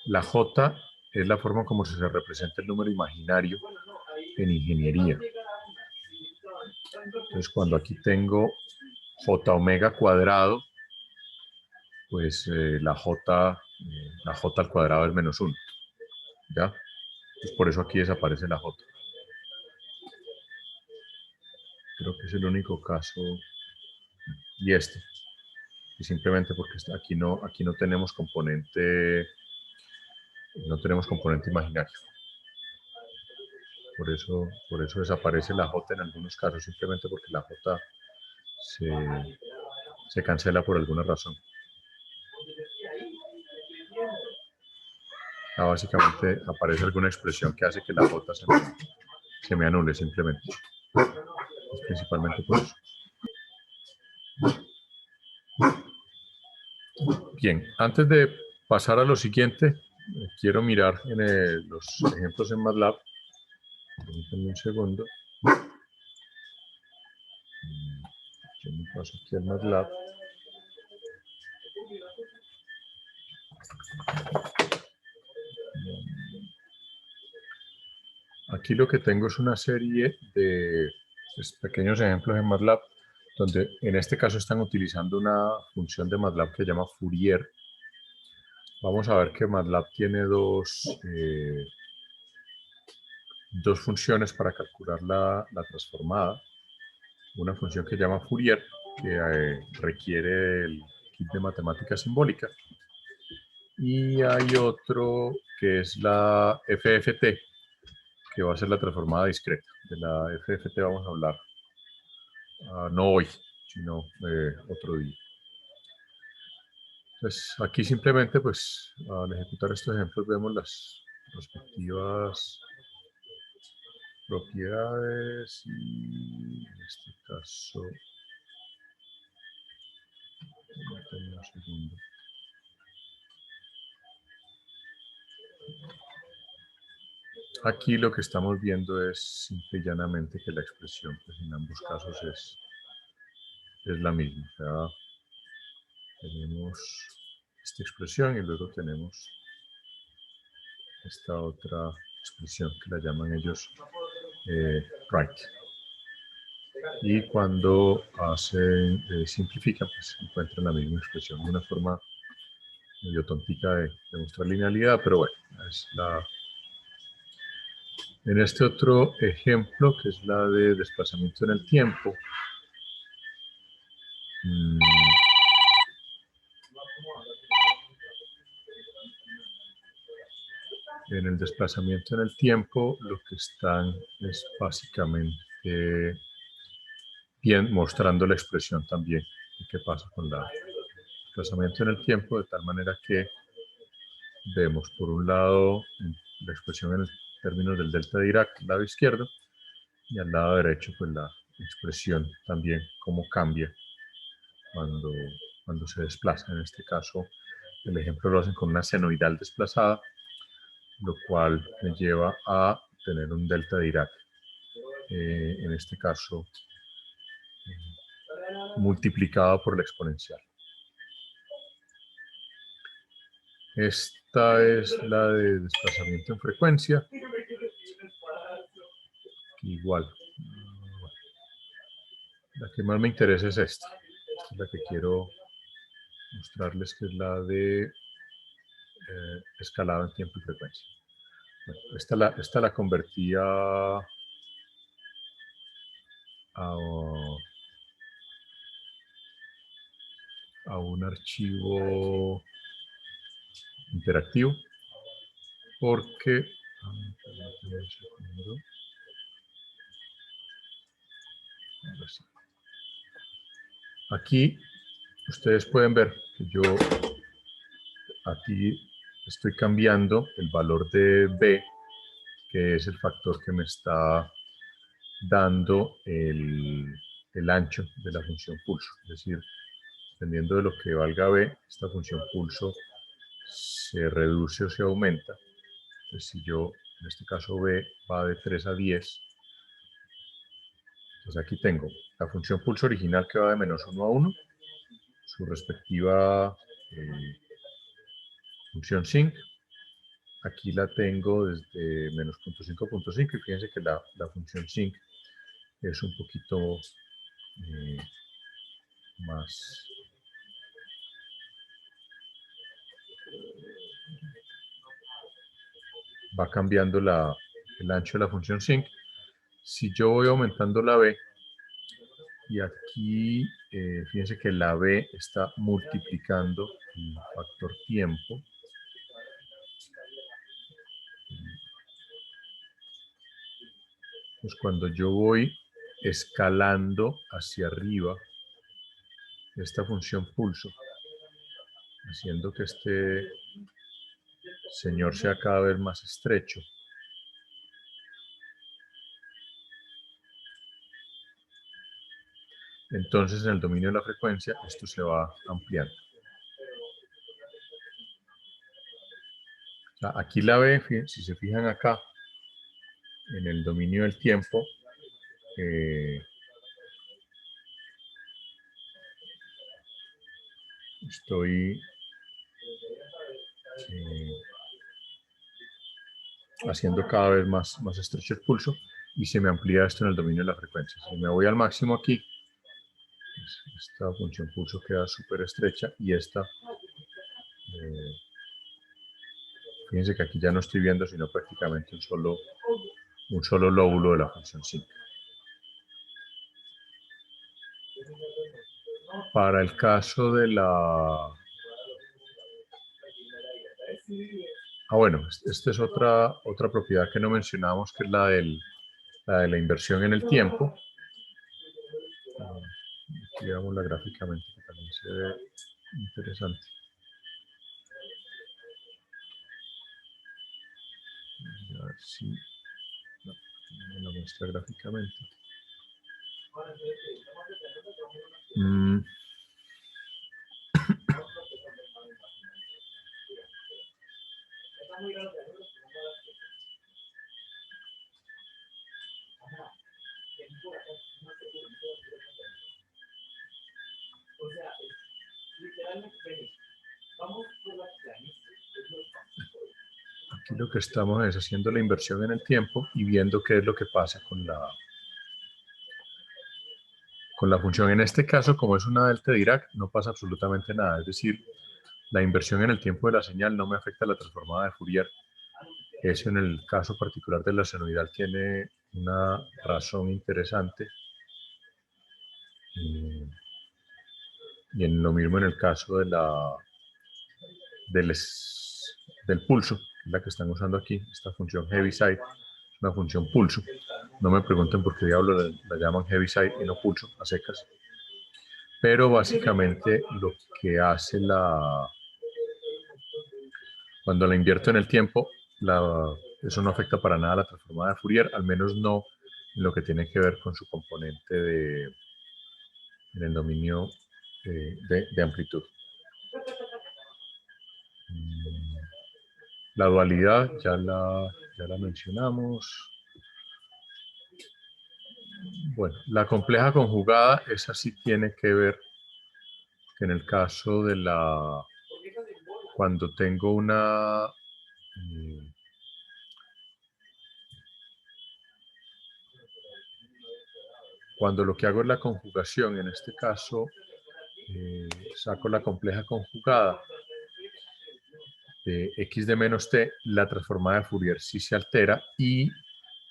la J es la forma como se representa el número imaginario en ingeniería. Entonces, cuando aquí tengo J omega cuadrado, pues la J al cuadrado es menos 1. ¿Ya? Entonces, por eso aquí desaparece la J. Creo que es el único caso. Y y simplemente porque aquí no tenemos componente imaginario. Por eso desaparece la J en algunos casos, simplemente porque la J se cancela por alguna razón. Básicamente aparece alguna expresión que hace que la J se me anule simplemente. Es principalmente por eso. Bien, antes de pasar a lo siguiente, quiero mirar en los ejemplos en MATLAB. Permítanme un segundo. Yo me paso aquí al MATLAB. Aquí lo que tengo es una serie de pequeños ejemplos en MATLAB, donde en este caso están utilizando una función de MATLAB que se llama Fourier. Vamos a ver que MATLAB tiene dos funciones para calcular la transformada. Una función que se llama Fourier, que requiere el kit de matemática simbólica. Y hay otro que es la FFT, que va a ser la transformada discreta. De la FFT vamos a hablar no hoy, sino otro día. Entonces, aquí simplemente, pues, al ejecutar estos ejemplos vemos las respectivas propiedades y en este caso, un segundo. Aquí lo que estamos viendo es simple y llanamente que la expresión, pues, en ambos casos es la misma. O sea, tenemos esta expresión y luego tenemos esta otra expresión que la llaman ellos right. Y cuando simplifican, pues encuentran la misma expresión de una forma medio tontica de mostrar linealidad, pero bueno, es en este otro ejemplo, que es la de desplazamiento en el tiempo, en el desplazamiento en el tiempo, lo que están es básicamente bien mostrando la expresión también de qué pasa con el desplazamiento en el tiempo, de tal manera que vemos por un lado la expresión en términos del delta de Dirac, al lado izquierdo, y al lado derecho, pues la expresión también, cómo cambia cuando se desplaza. En este caso, el ejemplo lo hacen con una senoidal desplazada, lo cual me lleva a tener un delta de Dirac, en este caso, multiplicado por la exponencial. Esta es la de desplazamiento en frecuencia. Igual. La que más me interesa es esta. Esta es la que quiero mostrarles, que es la de escalado en tiempo y frecuencia. Bueno, esta la convertí a un archivo interactivo porque aquí ustedes pueden ver que yo aquí estoy cambiando el valor de b, que es el factor que me está dando el ancho de la función pulso. Es decir, dependiendo de lo que valga b, esta función pulso se reduce o se aumenta. Entonces, si yo, en este caso b va de 3 a 10, entonces aquí tengo la función pulso original que va de menos 1 a 1, su respectiva función sinc. Aquí la tengo desde menos 0.5 y fíjense que la función sinc es un poquito más va cambiando el ancho de la función sinc. Si yo voy aumentando la b, y aquí fíjense que la b está multiplicando el factor tiempo. Pues cuando yo voy escalando hacia arriba esta función pulso, haciendo que este señor sea cada vez más estrecho, entonces en el dominio de la frecuencia esto se va ampliando. O sea, aquí la B, si se fijan acá, en el dominio del tiempo, estoy haciendo cada vez más estrecho el pulso y se me amplía esto en el dominio de la frecuencia. Si me voy al máximo aquí, esta función pulso queda súper estrecha y esta, fíjense que aquí ya no estoy viendo sino prácticamente un solo lóbulo de la función sinc. Para el caso de la... bueno, esta es otra propiedad que no mencionamos, que es la de la inversión en el tiempo. Aquí veámosla gráficamente, que también se ve interesante. ver si no, me lo muestra gráficamente. Aquí lo que estamos es haciendo la inversión en el tiempo y viendo qué es lo que pasa con la función. En este caso, como es una delta de Dirac, no pasa absolutamente nada. Es decir, la inversión en el tiempo de la señal no me afecta a la transformada de Fourier. Eso en el caso particular de la senoidal tiene una razón interesante. Y en lo mismo en el caso de del pulso, la que están usando aquí, esta función Heaviside, una función pulso. No me pregunten por qué diablo la llaman Heaviside y no pulso, a secas. Pero básicamente lo que hace cuando la invierto en el tiempo, eso no afecta para nada a la transformada de Fourier, al menos no en lo que tiene que ver con su componente en el dominio de amplitud. La dualidad ya la mencionamos. Bueno, la compleja conjugada, esa sí tiene que ver que en el caso de cuando tengo cuando lo que hago es la conjugación, en este caso saco la compleja conjugada de x de menos t, la transformada de Fourier sí se altera y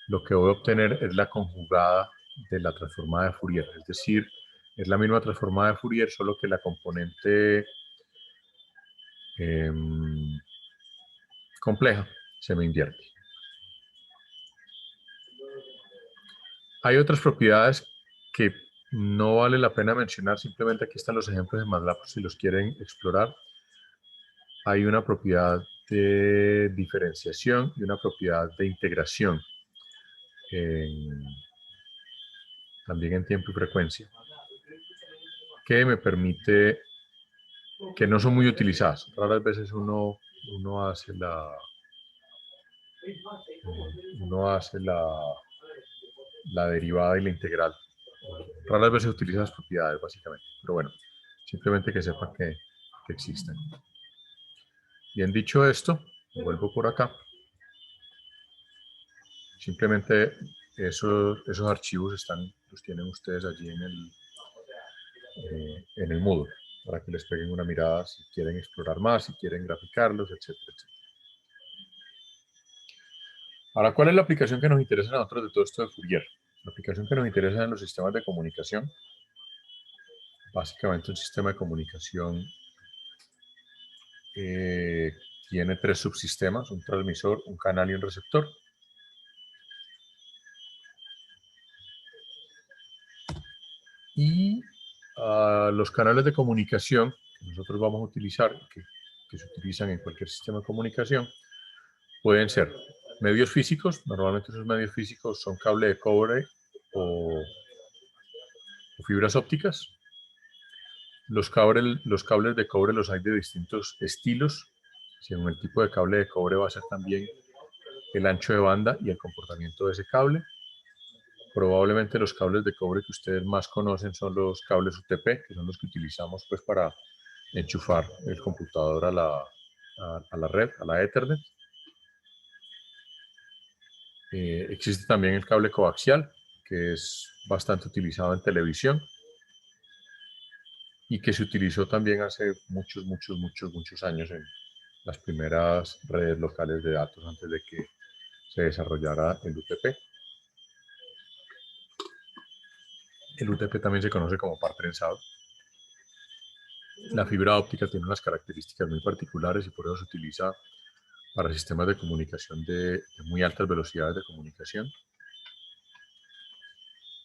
lo que voy a obtener es la conjugada de la transformada de Fourier, es decir, es la misma transformada de Fourier, solo que la componente compleja se me invierte. Hay otras propiedades que no vale la pena mencionar, simplemente aquí están los ejemplos de MATLAB si los quieren explorar. Hay una propiedad de diferenciación y una propiedad de integración, también en tiempo y frecuencia, que me permite, que no son muy utilizadas. Raras veces uno hace la derivada y la integral. Raras veces utiliza las propiedades, básicamente. Pero bueno, simplemente que sepan que existen. Bien dicho esto, vuelvo por acá. Simplemente esos archivos los tienen ustedes allí en el Moodle, para que les peguen una mirada si quieren explorar más, si quieren graficarlos, etcétera, etcétera. Ahora, ¿cuál es la aplicación que nos interesa a nosotros de todo esto de Fourier? La aplicación que nos interesa en los sistemas de comunicación. Básicamente un sistema de comunicación tiene tres subsistemas, un transmisor, un canal y un receptor. Y los canales de comunicación que nosotros vamos a utilizar, que se utilizan en cualquier sistema de comunicación, pueden ser medios físicos. Normalmente esos medios físicos son cable de cobre o fibras ópticas. Los cables de cobre los hay de distintos estilos. Según el tipo de cable de cobre va a ser también el ancho de banda y el comportamiento de ese cable. Probablemente los cables de cobre que ustedes más conocen son los cables UTP, que son los que utilizamos pues para enchufar el computador a la red, a la Ethernet. Existe también el cable coaxial, que es bastante utilizado en televisión y que se utilizó también hace muchos años en las primeras redes locales de datos antes de que se desarrollara el UTP. El UTP también se conoce como par trenzado. La fibra óptica tiene unas características muy particulares y por eso se utiliza para sistemas de comunicación de muy altas velocidades de comunicación.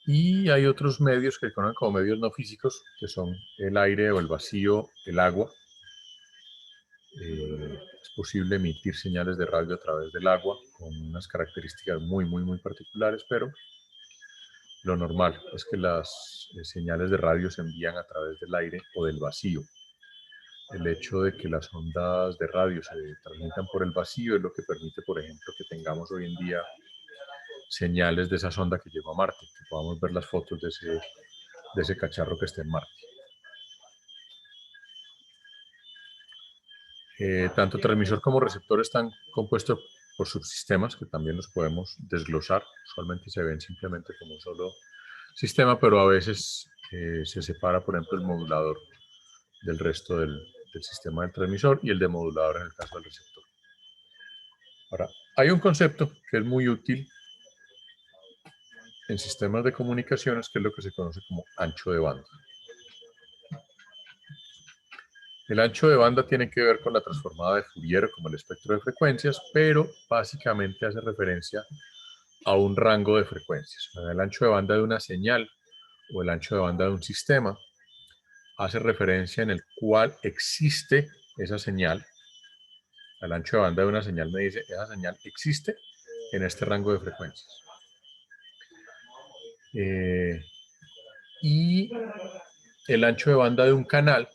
Y hay otros medios que se conocen como medios no físicos, que son el aire o el vacío, el agua. posible emitir señales de radio a través del agua con unas características muy particulares, pero lo normal es que las señales de radio se envían a través del aire o del vacío. El hecho de que las ondas de radio se transmitan por el vacío es lo que permite, por ejemplo, que tengamos hoy en día señales de esa sonda que llegó a Marte, que podamos ver las fotos de ese cacharro que está en Marte. Tanto transmisor como receptor están compuestos por subsistemas que también los podemos desglosar. Usualmente se ven simplemente como un solo sistema, pero a veces se separa, por ejemplo, el modulador del resto del sistema del transmisor y el demodulador en el caso del receptor. Ahora, hay un concepto que es muy útil en sistemas de comunicaciones, que es lo que se conoce como ancho de banda. El ancho de banda tiene que ver con la transformada de Fourier, como el espectro de frecuencias, pero básicamente hace referencia a un rango de frecuencias. El ancho de banda de una señal o el ancho de banda de un sistema hace referencia en el cual existe esa señal. El ancho de banda de una señal me dice, esa señal existe en este rango de frecuencias. Y el ancho de banda de un canal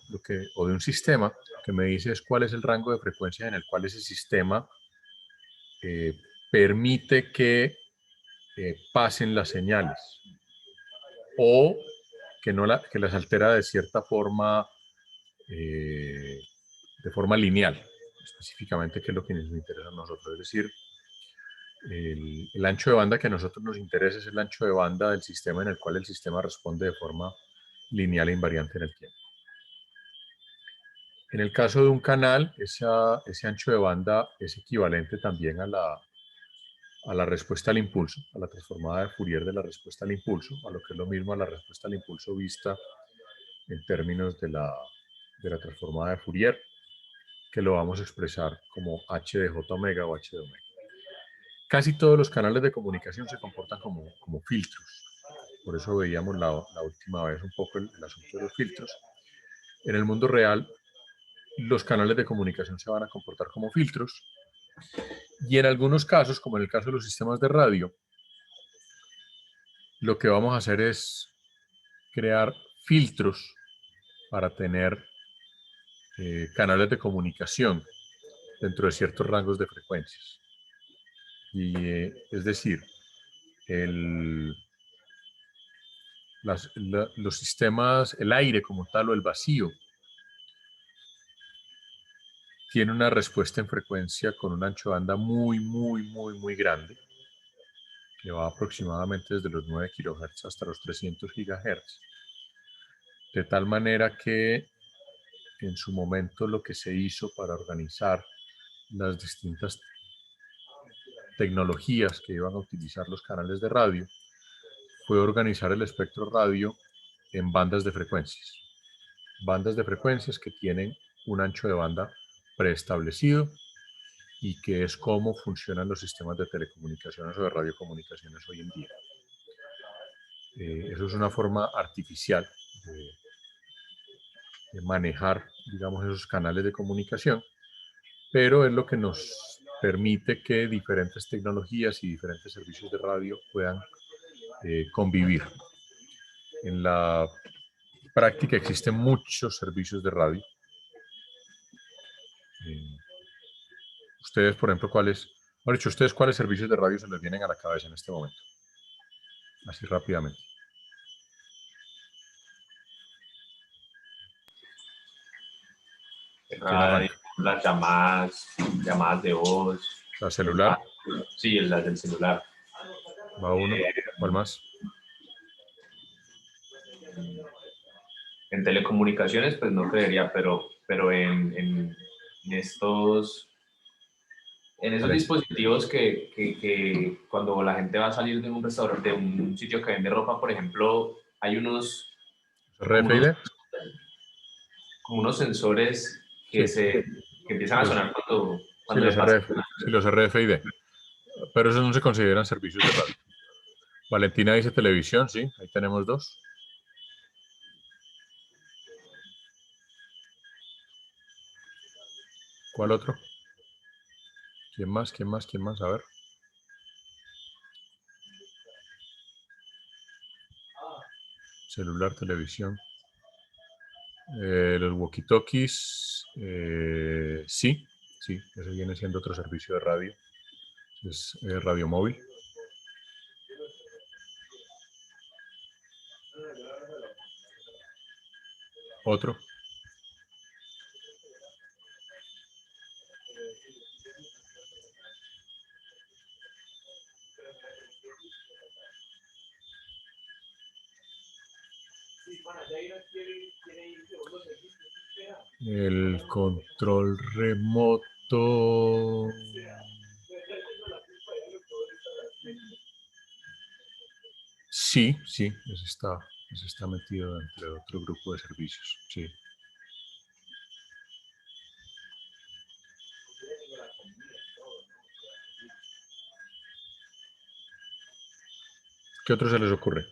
o de un sistema, lo que me dice es cuál es el rango de frecuencias en el cual ese sistema permite que pasen las señales o que las altera de cierta forma, de forma lineal, específicamente, que es lo que nos interesa a nosotros. Es decir, el ancho de banda que a nosotros nos interesa es el ancho de banda del sistema en el cual el sistema responde de forma lineal e invariante en el tiempo. En el caso de un canal, ese ancho de banda es equivalente también a la respuesta al impulso, a la transformada de Fourier de la respuesta al impulso, a lo que es lo mismo a la respuesta al impulso vista en términos de la transformada de Fourier, que lo vamos a expresar como h de j omega o h de omega. Casi todos los canales de comunicación se comportan como filtros. Por eso veíamos la última vez un poco el asunto de los filtros. En el mundo real, los canales de comunicación se van a comportar como filtros, y en algunos casos, como en el caso de los sistemas de radio, lo que vamos a hacer es crear filtros para tener canales de comunicación dentro de ciertos rangos de frecuencias. Y es decir, los sistemas, el aire como tal o el vacío, tiene una respuesta en frecuencia con un ancho de banda muy grande, que va aproximadamente desde los 9 kHz hasta los 300 GHz. De tal manera que en su momento lo que se hizo para organizar las distintas tecnologías que iban a utilizar los canales de radio fue organizar el espectro radio en bandas de frecuencias. Bandas de frecuencias que tienen un ancho de banda preestablecido y que es como funcionan los sistemas de telecomunicaciones o de radiocomunicaciones hoy en día. Eso es una forma artificial de manejar, digamos, esos canales de comunicación, pero es lo que nos permite que diferentes tecnologías y diferentes servicios de radio puedan convivir. En la práctica existen muchos servicios de radio. Ustedes, por ejemplo, ¿cuáles servicios de radio se les vienen a la cabeza en este momento? Así rápidamente. Radio, las llamadas de voz. ¿La celular? Sí, las del celular. Va uno. ¿Cuál más? En telecomunicaciones, pues no creería, pero en esos dispositivos que cuando la gente va a salir de un restaurante, de un sitio que vende ropa, por ejemplo, hay unos RFID. Como unos sensores que empiezan a sonar cuando los RFID. Pero esos no se consideran servicios de radio. Valentina dice televisión, sí, ahí tenemos dos. ¿Cuál otro? ¿Quién más? ¿Quién más? ¿Quién más? A ver. Celular, televisión. Los walkie-talkies, sí, ese viene siendo otro servicio de radio. Es radio móvil. Otro. El control remoto. Sí, ese está metido entre otro grupo de servicios, sí. ¿Qué otro se les ocurre?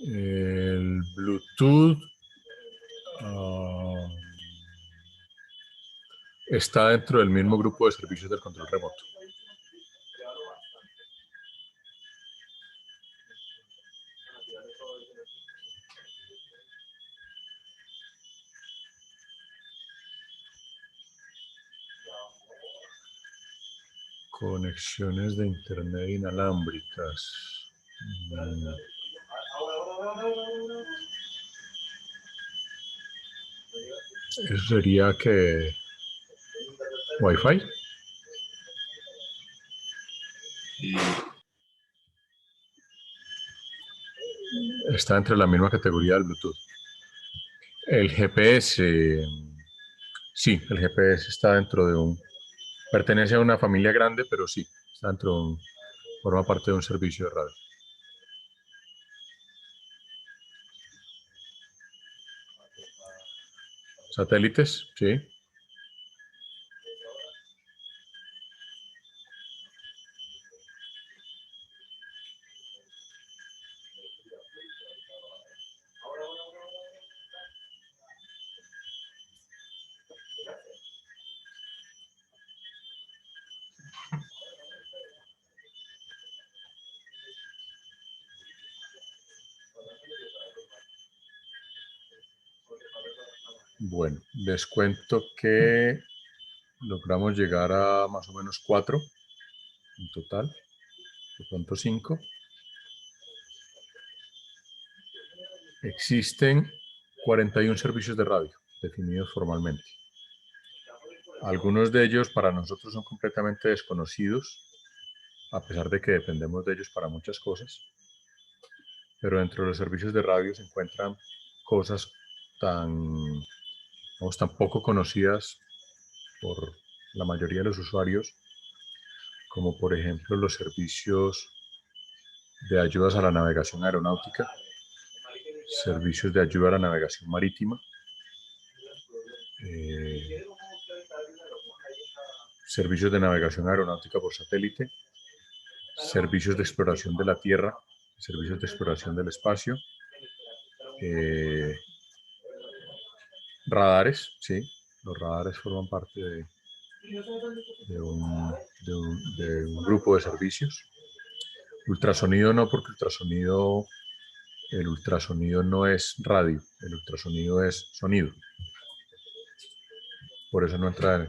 El Bluetooth está dentro del mismo grupo de servicios del control remoto. Conexiones de internet inalámbricas. Eso sería que Wi-Fi. Está entre la misma categoría del Bluetooth. El GPS, sí, el GPS está dentro de pertenece a una familia grande, pero sí, está forma parte de un servicio de radio. Satélites, sí. Bueno, les cuento que logramos llegar a más o menos 4 en total, de pronto 5. Existen 41 servicios de radio definidos formalmente. Algunos de ellos para nosotros son completamente desconocidos, a pesar de que dependemos de ellos para muchas cosas. Pero dentro de los servicios de radio se encuentran cosas tan poco conocidas por la mayoría de los usuarios, como por ejemplo los servicios de ayudas a la navegación aeronáutica, servicios de ayuda a la navegación marítima, servicios de navegación aeronáutica por satélite, servicios de exploración de la Tierra, servicios de exploración del espacio, radares, sí, los radares forman parte de un grupo de servicios. Ultrasonido no, porque el ultrasonido no es radio, el ultrasonido es sonido. Por eso no entra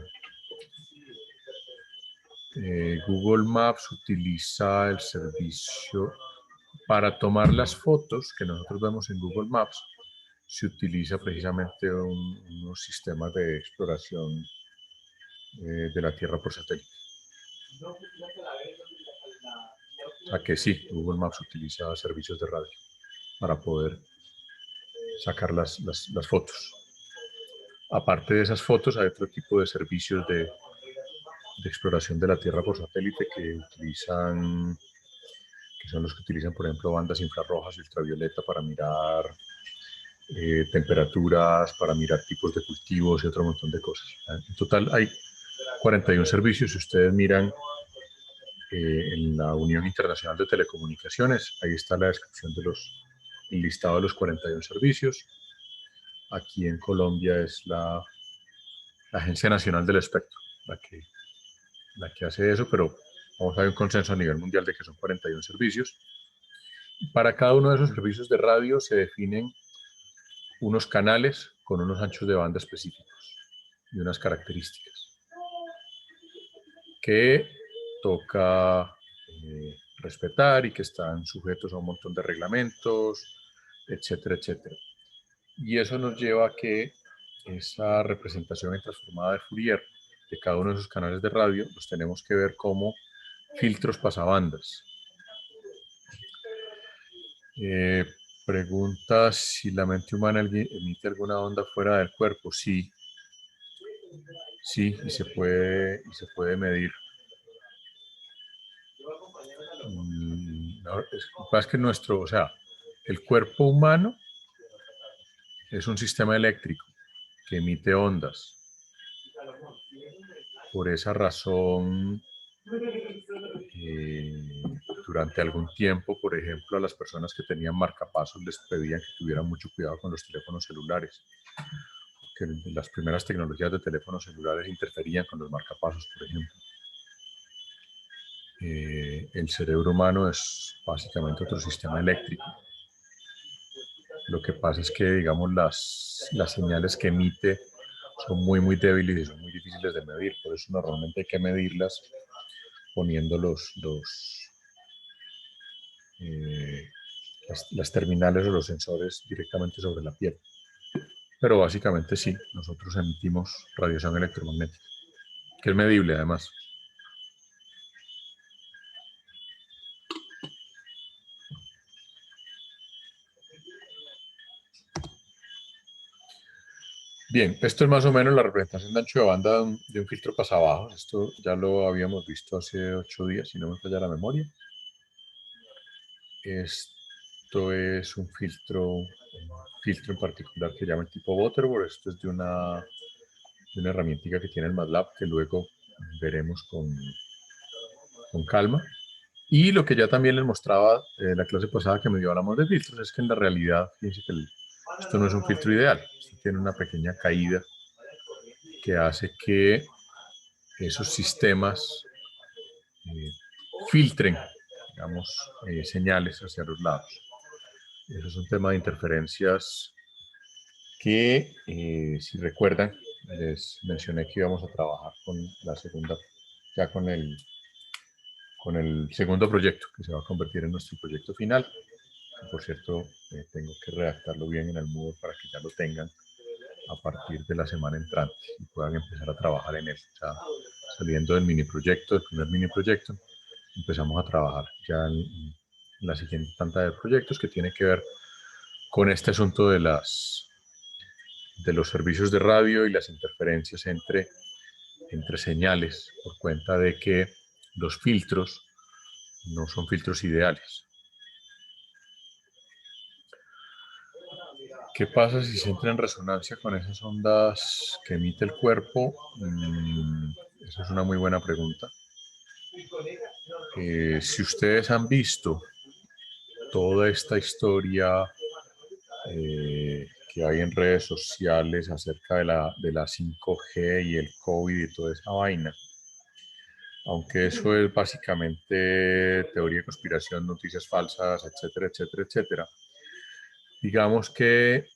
en Google Maps utiliza el servicio para tomar las fotos que nosotros vemos en Google Maps. Se utiliza precisamente unos sistemas de exploración de la Tierra por satélite. O sea que sí, Google Maps utiliza servicios de radio para poder sacar las fotos. Aparte de esas fotos, hay otro tipo de servicios de exploración de la Tierra por satélite que son los que utilizan, por ejemplo, bandas infrarrojas y ultravioleta para mirar temperaturas, para mirar tipos de cultivos y otro montón de cosas. En total hay 41 servicios. Si ustedes miran en la Unión Internacional de Telecomunicaciones. Ahí está la descripción de el listado de los 41 servicios. Aquí en Colombia es la Agencia Nacional del Espectro la que hace eso, pero vamos a ver un consenso a nivel mundial de que son 41 servicios. Para cada uno de esos servicios de radio se definen unos canales con unos anchos de banda específicos y unas características que toca respetar y que están sujetos a un montón de reglamentos, etcétera, etcétera. Y eso nos lleva a que esa representación en transformada de Fourier de cada uno de esos canales de radio los tenemos que ver como filtros pasabandas. Pregunta si la mente humana emite alguna onda fuera del cuerpo. Sí, sí, y se puede medir. No, es que o sea, el cuerpo humano es un sistema eléctrico que emite ondas. Por esa razón, durante algún tiempo, por ejemplo, a las personas que tenían marcapasos les pedían que tuvieran mucho cuidado con los teléfonos celulares, que las primeras tecnologías de teléfonos celulares interferían con los marcapasos, por ejemplo. El cerebro humano es básicamente otro sistema eléctrico. Lo que pasa es que, digamos, las señales que emite son muy débiles y son muy difíciles de medir. Por eso normalmente hay que medirlas poniendo las terminales o los sensores directamente sobre la piel. Pero básicamente sí, nosotros emitimos radiación electromagnética, que es medible además. Bien, esto es más o menos la representación de ancho de banda de un filtro pasabajo. Esto ya lo habíamos visto hace 8 días, si no me falla la memoria. Esto es un filtro en particular que llama el tipo Butterworth. Esto es de una herramientica que tiene el MATLAB que luego veremos con calma. Y lo que ya también les mostraba la clase pasada que medio hablamos de filtros es que en la realidad, fíjense que esto no es un filtro ideal. Esto tiene una pequeña caída que hace que esos sistemas filtren, digamos, señales hacia los lados. Eso es un tema de interferencias que, si recuerdan, les mencioné que íbamos a trabajar con la segunda, ya con el segundo proyecto, que se va a convertir en nuestro proyecto final. Que, por cierto, tengo que redactarlo bien en el Moodle para que ya lo tengan a partir de la semana entrante y puedan empezar a trabajar en él. O sea, saliendo del mini proyecto, del primer mini proyecto, empezamos a trabajar ya en la siguiente tanda de proyectos que tiene que ver con este asunto de los servicios de radio y las interferencias entre señales, por cuenta de que los filtros no son filtros ideales. ¿Qué pasa si se entra en resonancia con esas ondas que emite el cuerpo? Esa es una muy buena pregunta. Si ustedes han visto toda esta historia que hay en redes sociales acerca de la 5G y el COVID y toda esa vaina, aunque eso es básicamente teoría de conspiración, noticias falsas, etcétera, etcétera, etcétera, digamos que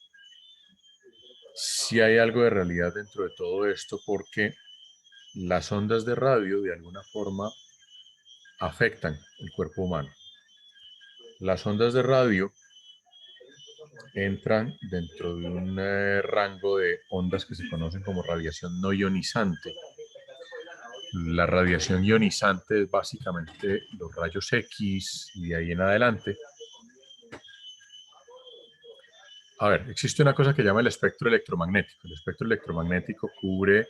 sí hay algo de realidad dentro de todo esto, porque las ondas de radio de alguna forma afectan el cuerpo humano. Las ondas de radio entran dentro de un rango de ondas que se conocen como radiación no ionizante. La radiación ionizante es básicamente los rayos X y de ahí en adelante. A ver, existe una cosa que llama el espectro electromagnético. El espectro electromagnético cubre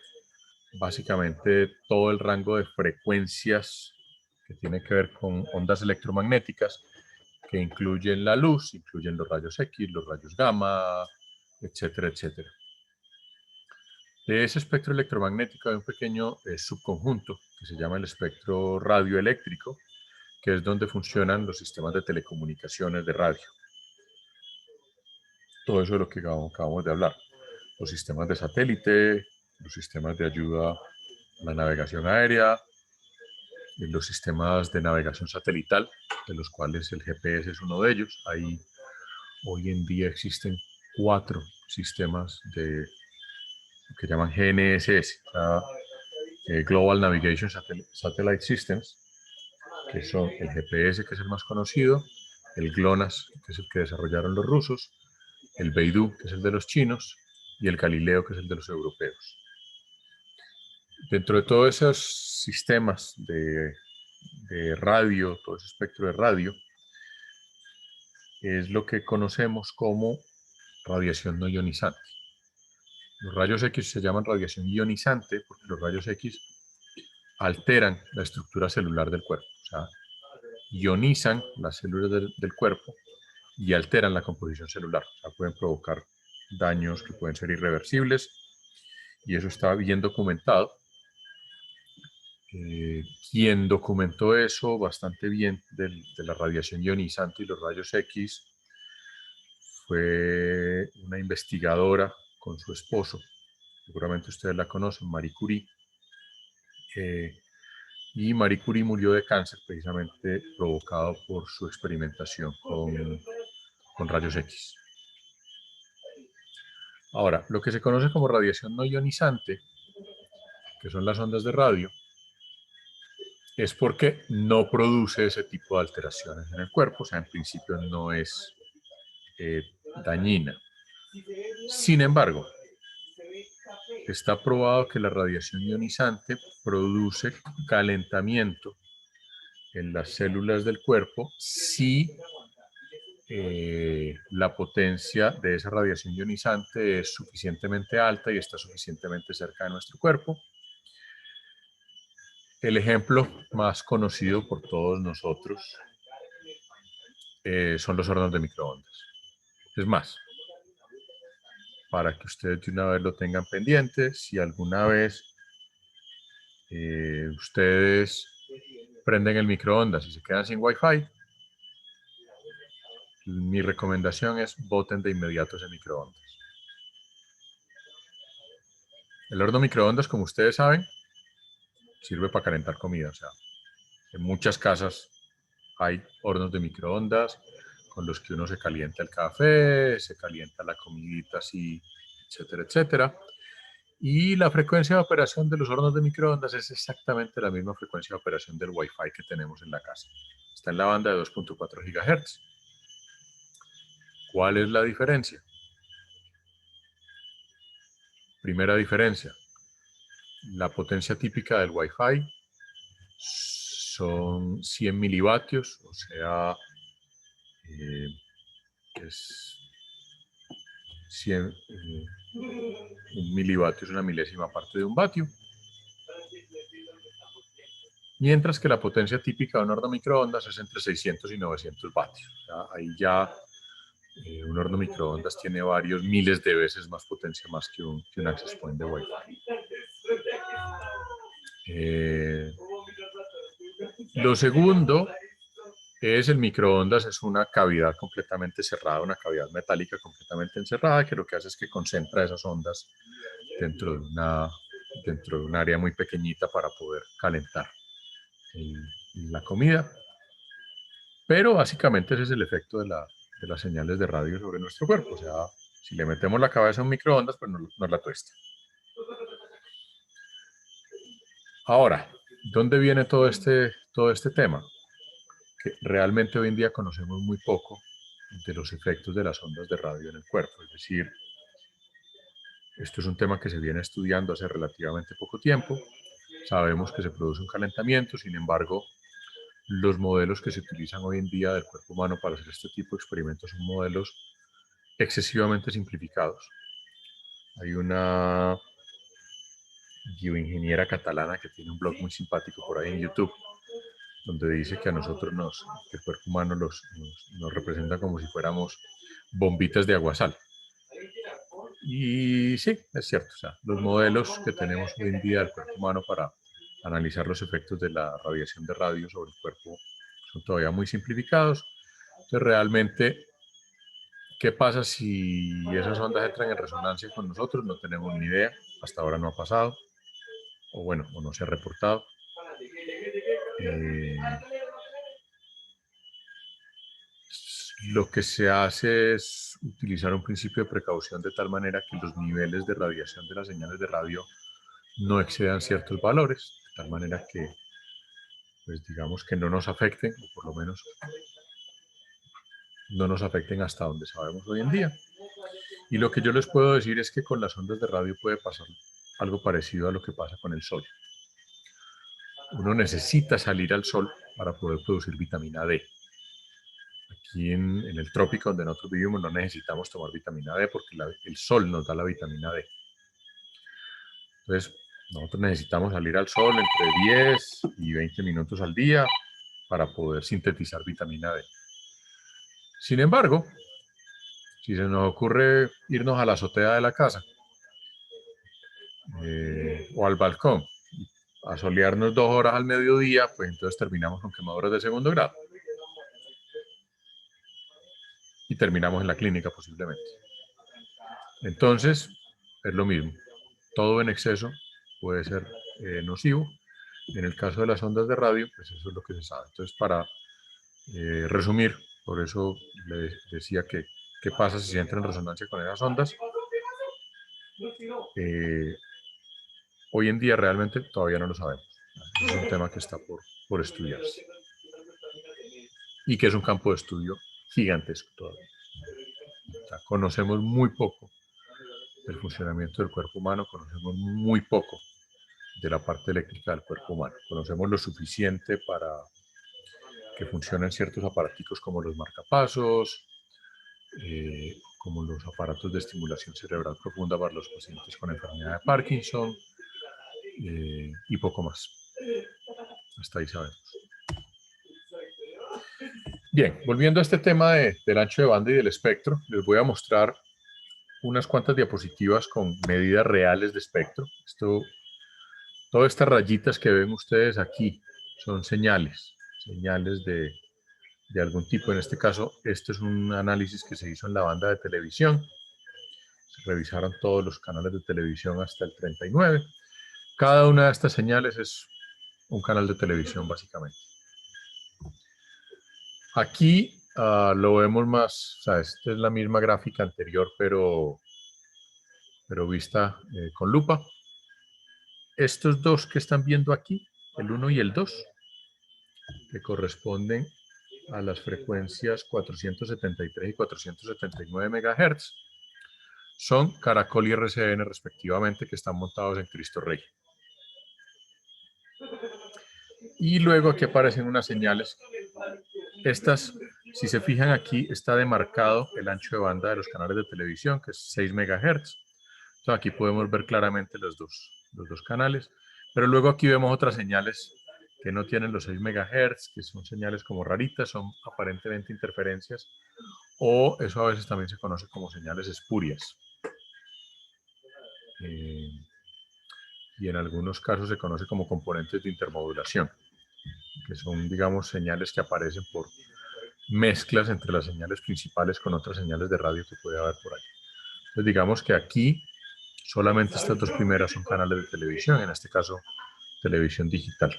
básicamente todo el rango de frecuencias que tiene que ver con ondas electromagnéticas, que incluyen la luz, incluyen los rayos X, los rayos gamma, etcétera, etcétera. De ese espectro electromagnético hay un pequeño subconjunto que se llama el espectro radioeléctrico, que es donde funcionan los sistemas de telecomunicaciones de radio. Todo eso es lo que acabamos de hablar. Los sistemas de satélite, los sistemas de ayuda a la navegación aérea, los sistemas de navegación satelital, de los cuales el GPS es uno de ellos. Hoy en día existen 4 sistemas que llaman GNSS, Global Navigation Satellite Systems, que son el GPS, que es el más conocido, el GLONASS, que es el que desarrollaron los rusos, el Beidou, que es el de los chinos, y el Galileo, que es el de los europeos. Dentro de todos esos sistemas de radio, todo ese espectro de radio, es lo que conocemos como radiación no ionizante. Los rayos X se llaman radiación ionizante porque los rayos X alteran la estructura celular del cuerpo, o sea, ionizan las células del cuerpo y alteran la composición celular, o sea, pueden provocar daños que pueden ser irreversibles, y eso está bien documentado. Quien documentó eso bastante bien de la radiación ionizante y los rayos X fue una investigadora con su esposo, seguramente ustedes la conocen, Marie Curie, y Marie Curie murió de cáncer precisamente provocado por su experimentación con rayos X. Ahora, lo que se conoce como radiación no ionizante, que son las ondas de radio, es porque no produce ese tipo de alteraciones en el cuerpo, o sea, en principio no es dañina. Sin embargo, está probado que la radiación ionizante produce calentamiento en las células del cuerpo si la potencia de esa radiación ionizante es suficientemente alta y está suficientemente cerca de nuestro cuerpo. El ejemplo más conocido por todos nosotros son los hornos de microondas. Es más, para que ustedes de una vez lo tengan pendiente, si alguna vez ustedes prenden el microondas y se quedan sin Wi-Fi, mi recomendación es boten de inmediato ese microondas. El horno microondas, como ustedes saben, sirve para calentar comida. O sea, en muchas casas hay hornos de microondas con los que uno se calienta el café, se calienta la comidita así, etcétera, etcétera. Y la frecuencia de operación de los hornos de microondas es exactamente la misma frecuencia de operación del Wi-Fi que tenemos en la casa. Está en la banda de 2.4 GHz. ¿Cuál es la diferencia? Primera diferencia, la potencia típica del Wi-Fi son 100 milivatios, o sea, es 100, un milivatio es una milésima parte de un vatio. Mientras que la potencia típica de un horno microondas es entre 600 y 900 vatios. O sea, ahí ya un horno microondas tiene varios miles de veces más potencia más que un access point de Wi-Fi. Lo segundo es el microondas, es una cavidad completamente cerrada, una cavidad metálica completamente encerrada, que lo que hace es que concentra esas ondas dentro de un área muy pequeñita para poder calentar la comida. Pero básicamente ese es el efecto de las señales de radio sobre nuestro cuerpo. O sea, si le metemos la cabeza a un microondas, pues nos la tuesta. Ahora, ¿dónde viene todo este tema? Que realmente hoy en día conocemos muy poco de los efectos de las ondas de radio en el cuerpo. Es decir, esto es un tema que se viene estudiando hace relativamente poco tiempo. Sabemos que se produce un calentamiento, sin embargo, los modelos que se utilizan hoy en día del cuerpo humano para hacer este tipo de experimentos son modelos excesivamente simplificados. Hay una bioingeniera catalana que tiene un blog muy simpático por ahí en YouTube, donde dice que a nosotros el cuerpo humano nos representa como si fuéramos bombitas de aguasal. Y sí, es cierto, o sea, los modelos que tenemos hoy en día del cuerpo humano para analizar los efectos de la radiación de radio sobre el cuerpo son todavía muy simplificados. Entonces, realmente, ¿qué pasa si esas ondas entran en resonancia con nosotros? No tenemos ni idea, hasta ahora no ha pasado, o bueno, o no se ha reportado. Lo que se hace es utilizar un principio de precaución de tal manera que los niveles de radiación de las señales de radio no excedan ciertos valores, de tal manera que, pues digamos que no nos afecten, o por lo menos no nos afecten hasta donde sabemos hoy en día. Y lo que yo les puedo decir es que con las ondas de radio puede pasar algo parecido a lo que pasa con el sol. Uno necesita salir al sol para poder producir vitamina D. Aquí en el trópico donde nosotros vivimos no necesitamos tomar vitamina D porque el sol nos da la vitamina D. Entonces, nosotros necesitamos salir al sol entre 10 y 20 minutos al día para poder sintetizar vitamina D. Sin embargo, si se nos ocurre irnos a la azotea de la casa o al balcón a solearnos 2 horas al mediodía, pues entonces terminamos con quemaduras de segundo grado. Y terminamos en la clínica posiblemente. Entonces, es lo mismo. Todo en exceso puede ser nocivo. En el caso de las ondas de radio, pues eso es lo que se sabe. Entonces, para resumir, por eso le decía que qué pasa si se entra en resonancia con esas ondas. Hoy en día realmente todavía no lo sabemos. Es un tema que está por estudiarse. Y que es un campo de estudio gigantesco todavía. O sea, conocemos muy poco del funcionamiento del cuerpo humano, conocemos muy poco de la parte eléctrica del cuerpo humano. Conocemos lo suficiente para que funcionen ciertos aparaticos como los marcapasos, como los aparatos de estimulación cerebral profunda para los pacientes con enfermedad de Parkinson, y poco más. Hasta ahí sabemos. Bien, volviendo a este tema del ancho de banda y del espectro, les voy a mostrar unas cuantas diapositivas con medidas reales de espectro. Todas estas rayitas que ven ustedes aquí son señales de algún tipo. En este caso, este es un análisis que se hizo en la banda de televisión. Se revisaron todos los canales de televisión hasta el 39. Cada una de estas señales es un canal de televisión, básicamente. Aquí lo vemos más, o sea, esta es la misma gráfica anterior, pero vista con lupa. Estos dos que están viendo aquí, el 1 y el 2, que corresponden a las frecuencias 473 y 479 MHz, son Caracol y RCN respectivamente, que están montados en Cristo Rey. Y luego aquí aparecen unas señales. Estas, si se fijan aquí, está demarcado el ancho de banda de los canales de televisión, que es 6 MHz. Entonces aquí podemos ver claramente los dos canales. Pero luego aquí vemos otras señales que no tienen los 6 MHz, que son señales como raritas, son aparentemente interferencias, o eso a veces también se conoce como señales espurias. Y en algunos casos se conoce como componentes de intermodulación, que son, digamos, señales que aparecen por mezclas entre las señales principales con otras señales de radio que puede haber por ahí. Entonces, digamos que aquí solamente estas dos primeras son canales de televisión, en este caso, televisión digital.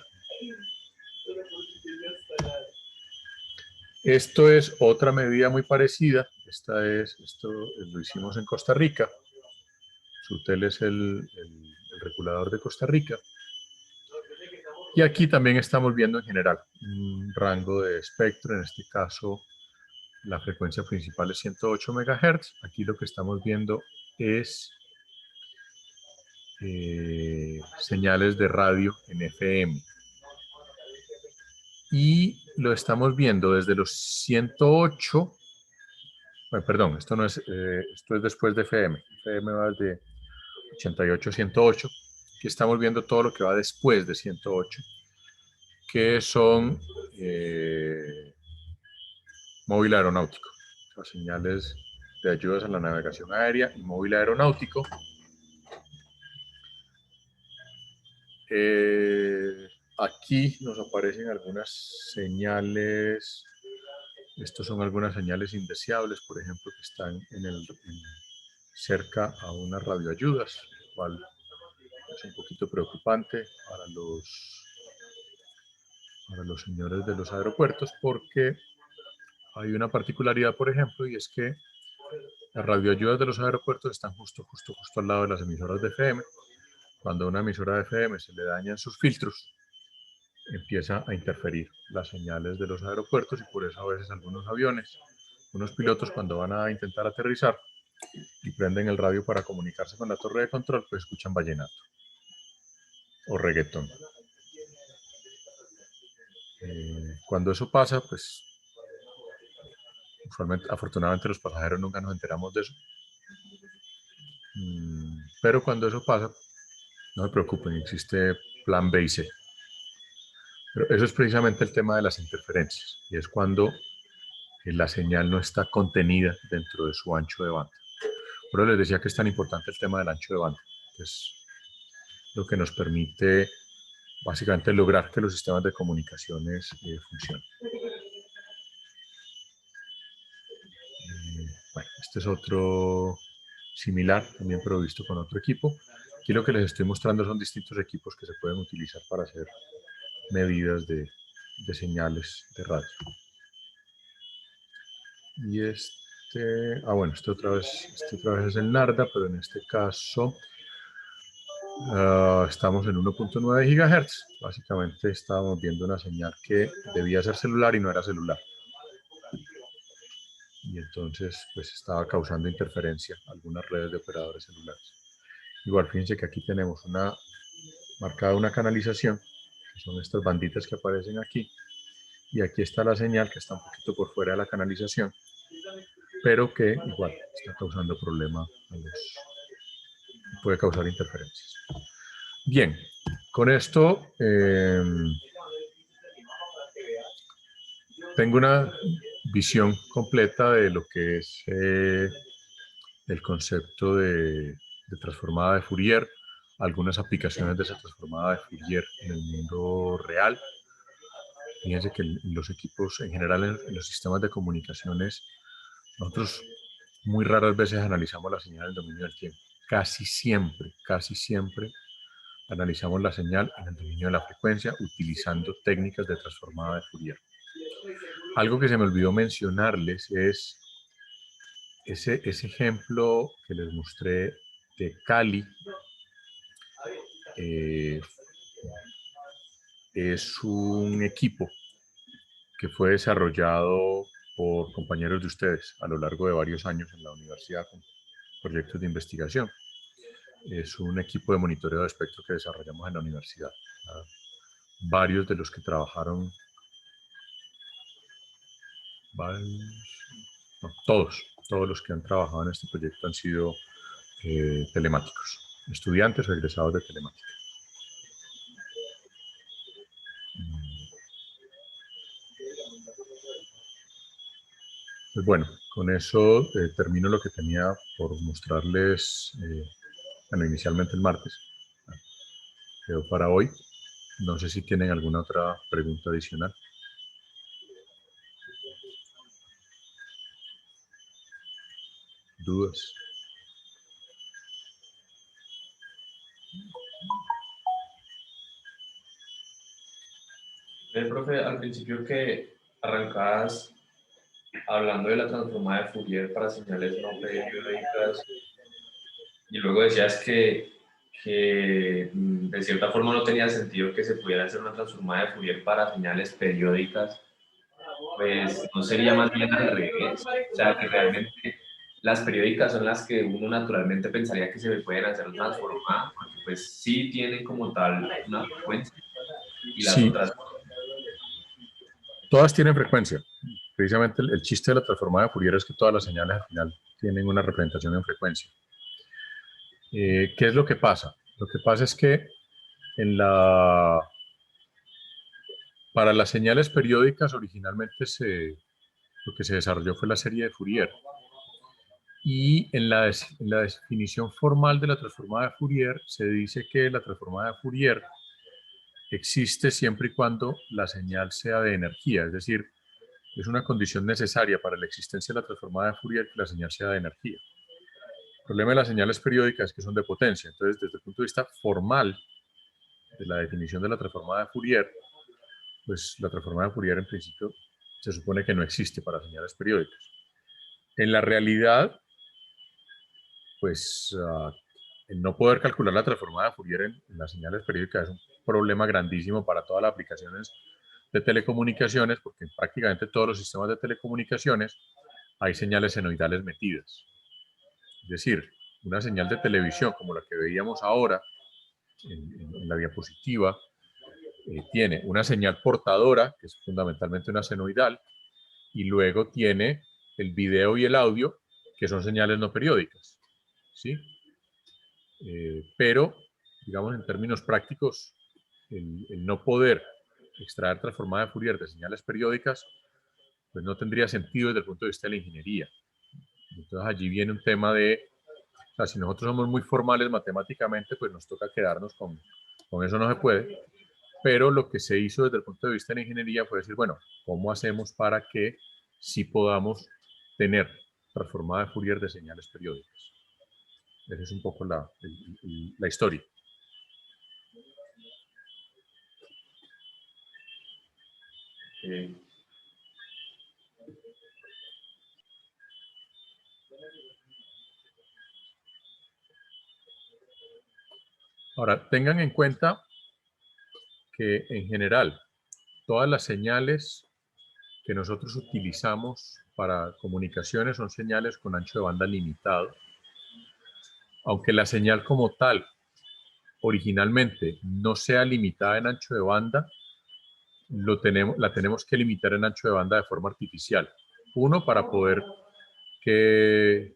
Esto es otra medida muy parecida. Esto lo hicimos en Costa Rica. SUTEL es el regulador de Costa Rica. Y aquí también estamos viendo en general un rango de espectro. En este caso, la frecuencia principal es 108 MHz. Aquí lo que estamos viendo es señales de radio en FM. Y lo estamos viendo desde los 108. Perdón, esto no es, esto es después de FM. FM va desde 88 a 108. Aquí estamos viendo todo lo que va después de 108, que son móvil aeronáutico, o sea, señales de ayudas a la navegación aérea y móvil aeronáutico. Aquí nos aparecen algunas señales. Estos son algunas señales indeseables, por ejemplo, que están cerca a unas radioayudas, lo cual es un poquito preocupante para los señores de los aeropuertos, porque hay una particularidad, por ejemplo, y es que las radioayudas de los aeropuertos están justo al lado de las emisoras de FM. Cuando a una emisora de FM se le dañan sus filtros, empieza a interferir las señales de los aeropuertos, y por eso a veces algunos aviones, unos pilotos, cuando van a intentar aterrizar y prenden el radio para comunicarse con la torre de control, pues escuchan vallenato o reggaetón. Cuando eso pasa, pues usualmente, afortunadamente, los pasajeros nunca nos enteramos de eso. Pero cuando eso pasa, no se preocupen, existe plan B y C. Pero eso es precisamente el tema de las interferencias, y es cuando la señal no está contenida dentro de su ancho de banda. Por eso les decía que es tan importante el tema del ancho de banda, que es lo que nos permite básicamente lograr que los sistemas de comunicaciones funcionen. Bueno, este es otro similar, también provisto con otro equipo. Aquí lo que les estoy mostrando son distintos equipos que se pueden utilizar para hacer medidas de señales de radio. Y bueno, este otra vez es el NARDA, pero en este caso estamos en 1.9 GHz. Básicamente estábamos viendo una señal que debía ser celular y no era celular. Y entonces pues estaba causando interferencia a algunas redes de operadores celulares. Igual, fíjense que aquí tenemos marcada una canalización, que son estas banditas que aparecen aquí, y aquí está la señal que está un poquito por fuera de la canalización, pero que igual está causando problema puede causar interferencias. Bien, con esto tengo una visión completa de lo que es el concepto de transformada de Fourier, algunas aplicaciones de esa transformada de Fourier en el mundo real. Fíjense que en los equipos, en general en los sistemas de comunicaciones, nosotros muy raras veces analizamos la señal en el dominio del tiempo. Casi siempre analizamos la señal en el dominio de la frecuencia utilizando técnicas de transformada de Fourier. Algo que se me olvidó mencionarles es ese ejemplo que les mostré de Kali. Es un equipo que fue desarrollado por compañeros de ustedes a lo largo de varios años en la universidad con proyectos de investigación. Es un equipo de monitoreo de espectro que desarrollamos en la universidad. Varios de los que trabajaron, todos los que han trabajado en este proyecto han sido telemáticos, estudiantes o egresados de telemática. Pues bueno, con eso termino lo que tenía por mostrarles, bueno, inicialmente el martes. Quedó para hoy. No sé si tienen alguna otra pregunta adicional. ¿Dudas? Profe, al principio que arrancabas hablando de la transformada de Fourier para señales no periódicas, y luego decías que de cierta forma no tenía sentido que se pudiera hacer una transformada de Fourier para señales periódicas, pues no sería más bien al revés. O sea, que realmente las periódicas son las que uno naturalmente pensaría que se pueden hacer transformadas, porque pues sí tienen como tal una frecuencia, y las Sí, otras... todas tienen frecuencia. Precisamente el chiste de la transformada de Fourier es que todas las señales al final tienen una representación en frecuencia. ¿Qué es lo que pasa? Lo que pasa es que para las señales periódicas originalmente lo que se desarrolló fue la serie de Fourier. Y en la definición formal de la transformada de Fourier se dice que la transformada de Fourier existe siempre y cuando la señal sea de energía, es decir, es una condición necesaria para la existencia de la transformada de Fourier que la señal sea de energía. El problema de las señales periódicas es que son de potencia, entonces desde el punto de vista formal de la definición de la transformada de Fourier, pues la transformada de Fourier en principio se supone que no existe para señales periódicas. En la realidad, pues el no poder calcular la transformada de Fourier en las señales periódicas es un problema grandísimo para todas las aplicaciones de telecomunicaciones, porque en prácticamente todos los sistemas de telecomunicaciones hay señales senoidales metidas. Es decir, una señal de televisión como la que veíamos ahora en la diapositiva, tiene una señal portadora, que es fundamentalmente una senoidal, y luego tiene el video y el audio, que son señales no periódicas, ¿sí? Pero, digamos, en términos prácticos, el no poder extraer transformada de Fourier de señales periódicas, pues no tendría sentido desde el punto de vista de la ingeniería. Entonces allí viene un tema de, o sea, si nosotros somos muy formales matemáticamente, pues nos toca quedarnos con eso no se puede, pero lo que se hizo desde el punto de vista de la ingeniería fue decir, bueno, ¿cómo hacemos para que sí podamos tener transformada de Fourier de señales periódicas? Esa es un poco la historia. Ahora, tengan en cuenta que en general todas las señales que nosotros utilizamos para comunicaciones son señales con ancho de banda limitado. Aunque la señal como tal originalmente no sea limitada en ancho de banda, la tenemos que limitar en ancho de banda de forma artificial. Uno, para poder que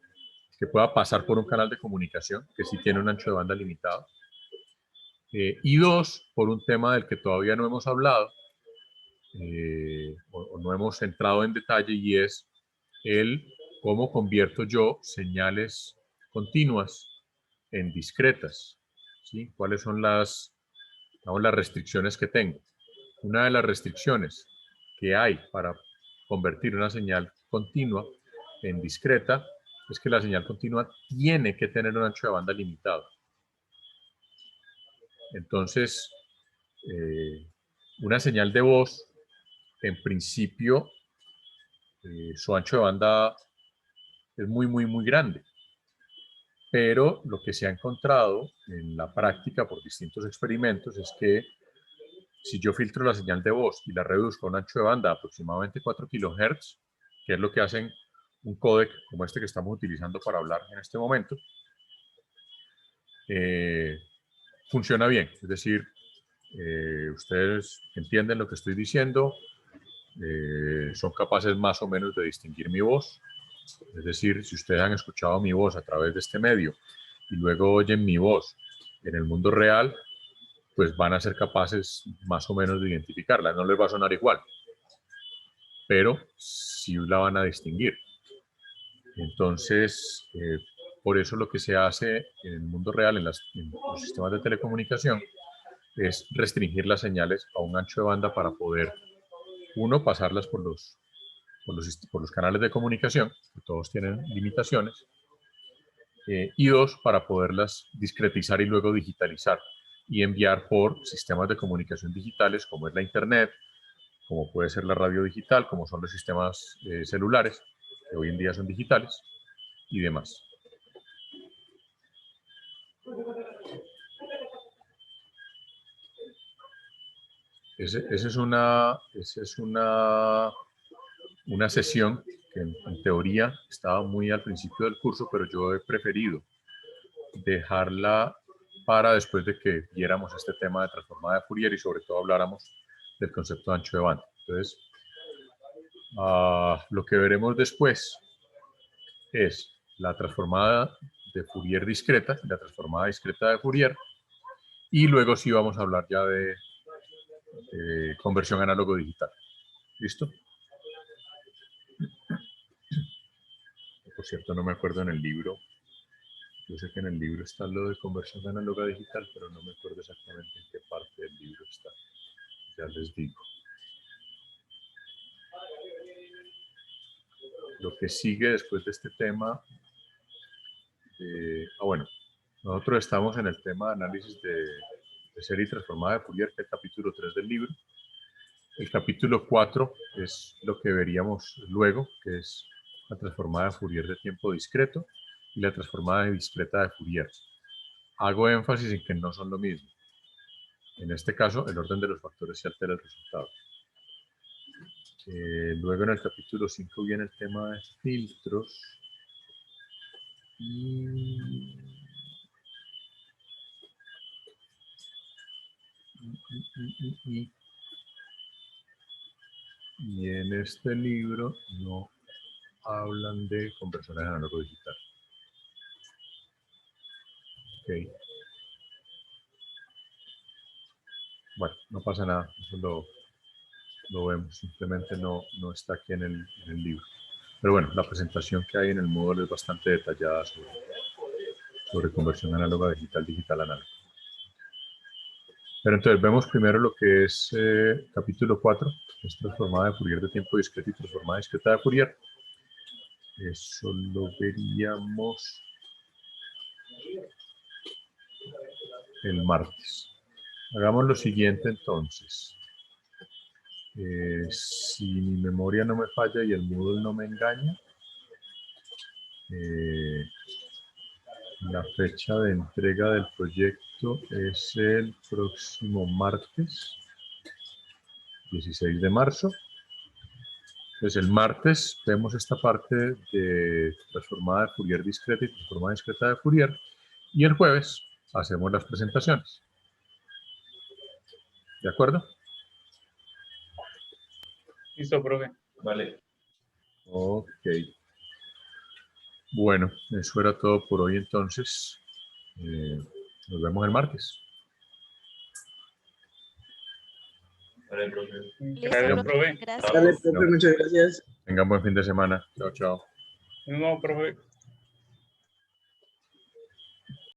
pueda pasar por un canal de comunicación que sí tiene un ancho de banda limitado. Y dos, por un tema del que todavía no hemos hablado, o no hemos entrado en detalle, y es el cómo convierto yo señales continuas en discretas, ¿sí? ¿Cuáles son las restricciones que tengo? Una de las restricciones que hay para convertir una señal continua en discreta es que la señal continua tiene que tener un ancho de banda limitado. Entonces, una señal de voz, en principio, su ancho de banda es muy, muy, muy grande. Pero lo que se ha encontrado en la práctica por distintos experimentos es que si yo filtro la señal de voz y la reduzco a un ancho de banda de aproximadamente 4 kHz, que es lo que hacen un códec como este que estamos utilizando para hablar en este momento, funciona bien. Es decir, ustedes entienden lo que estoy diciendo, son capaces más o menos de distinguir mi voz. Es decir, si ustedes han escuchado mi voz a través de este medio y luego oyen mi voz en el mundo real, pues van a ser capaces más o menos de identificarla. No les va a sonar igual, pero sí la van a distinguir. Entonces, por eso lo que se hace en el mundo real, en los sistemas de telecomunicación, es restringir las señales a un ancho de banda para poder, uno, pasarlas por los canales de comunicación, que todos tienen limitaciones, y dos, para poderlas discretizar y luego digitalizar y enviar por sistemas de comunicación digitales como es la Internet, como puede ser la radio digital, como son los sistemas celulares, que hoy en día son digitales, y demás. Esa es una sesión que en teoría estaba muy al principio del curso, pero yo he preferido dejarla para después de que viéramos este tema de transformada de Fourier y sobre todo habláramos del concepto de ancho de banda. Entonces, lo que veremos después es la transformada de Fourier discreta, la transformada discreta de Fourier, y luego sí vamos a hablar ya de conversión análogo digital. ¿Listo? por cierto, no me acuerdo en el libro. Yo sé que en el libro está lo de conversión análoga digital, pero no me acuerdo exactamente en qué parte del libro está. Ya les digo. Lo que sigue después de este tema, bueno, nosotros estamos en el tema de análisis de serie transformada de Fourier, que es el capítulo 3 del libro. El capítulo 4 es lo que veríamos luego, que es la transformada de Fourier de tiempo discreto y la transformada de discreta de Fourier. Hago énfasis en que no son lo mismo. En este caso, el orden de los factores se altera el resultado. Luego en el capítulo 5 viene el tema de filtros. Y en este libro no hablan de conversiones análogo digital. Okay. Bueno, no pasa nada, eso lo vemos, simplemente no está aquí en el libro. Pero bueno, la presentación que hay en el módulo es bastante detallada sobre conversión análoga digital, digital análogo. Pero entonces vemos primero lo que es capítulo 4, que es transformada de Fourier de tiempo discreto y transformada discreta de Fourier. Eso lo veríamos el martes. Hagamos lo siguiente entonces. Si mi memoria no me falla y el Moodle no me engaña, la fecha de entrega del proyecto es el próximo martes, 16 de marzo. Entonces el martes vemos esta parte de transformada de Fourier discreta y transformada discreta de Fourier. Y el jueves hacemos las presentaciones. ¿De acuerdo? Listo, profe. Vale. Ok. Bueno, eso era todo por hoy entonces. Nos vemos el martes. Vale, profe. Gracias, profe. Gracias. Dale, profe, muchas gracias. Tengan buen fin de semana. Chao, chao. No, profe.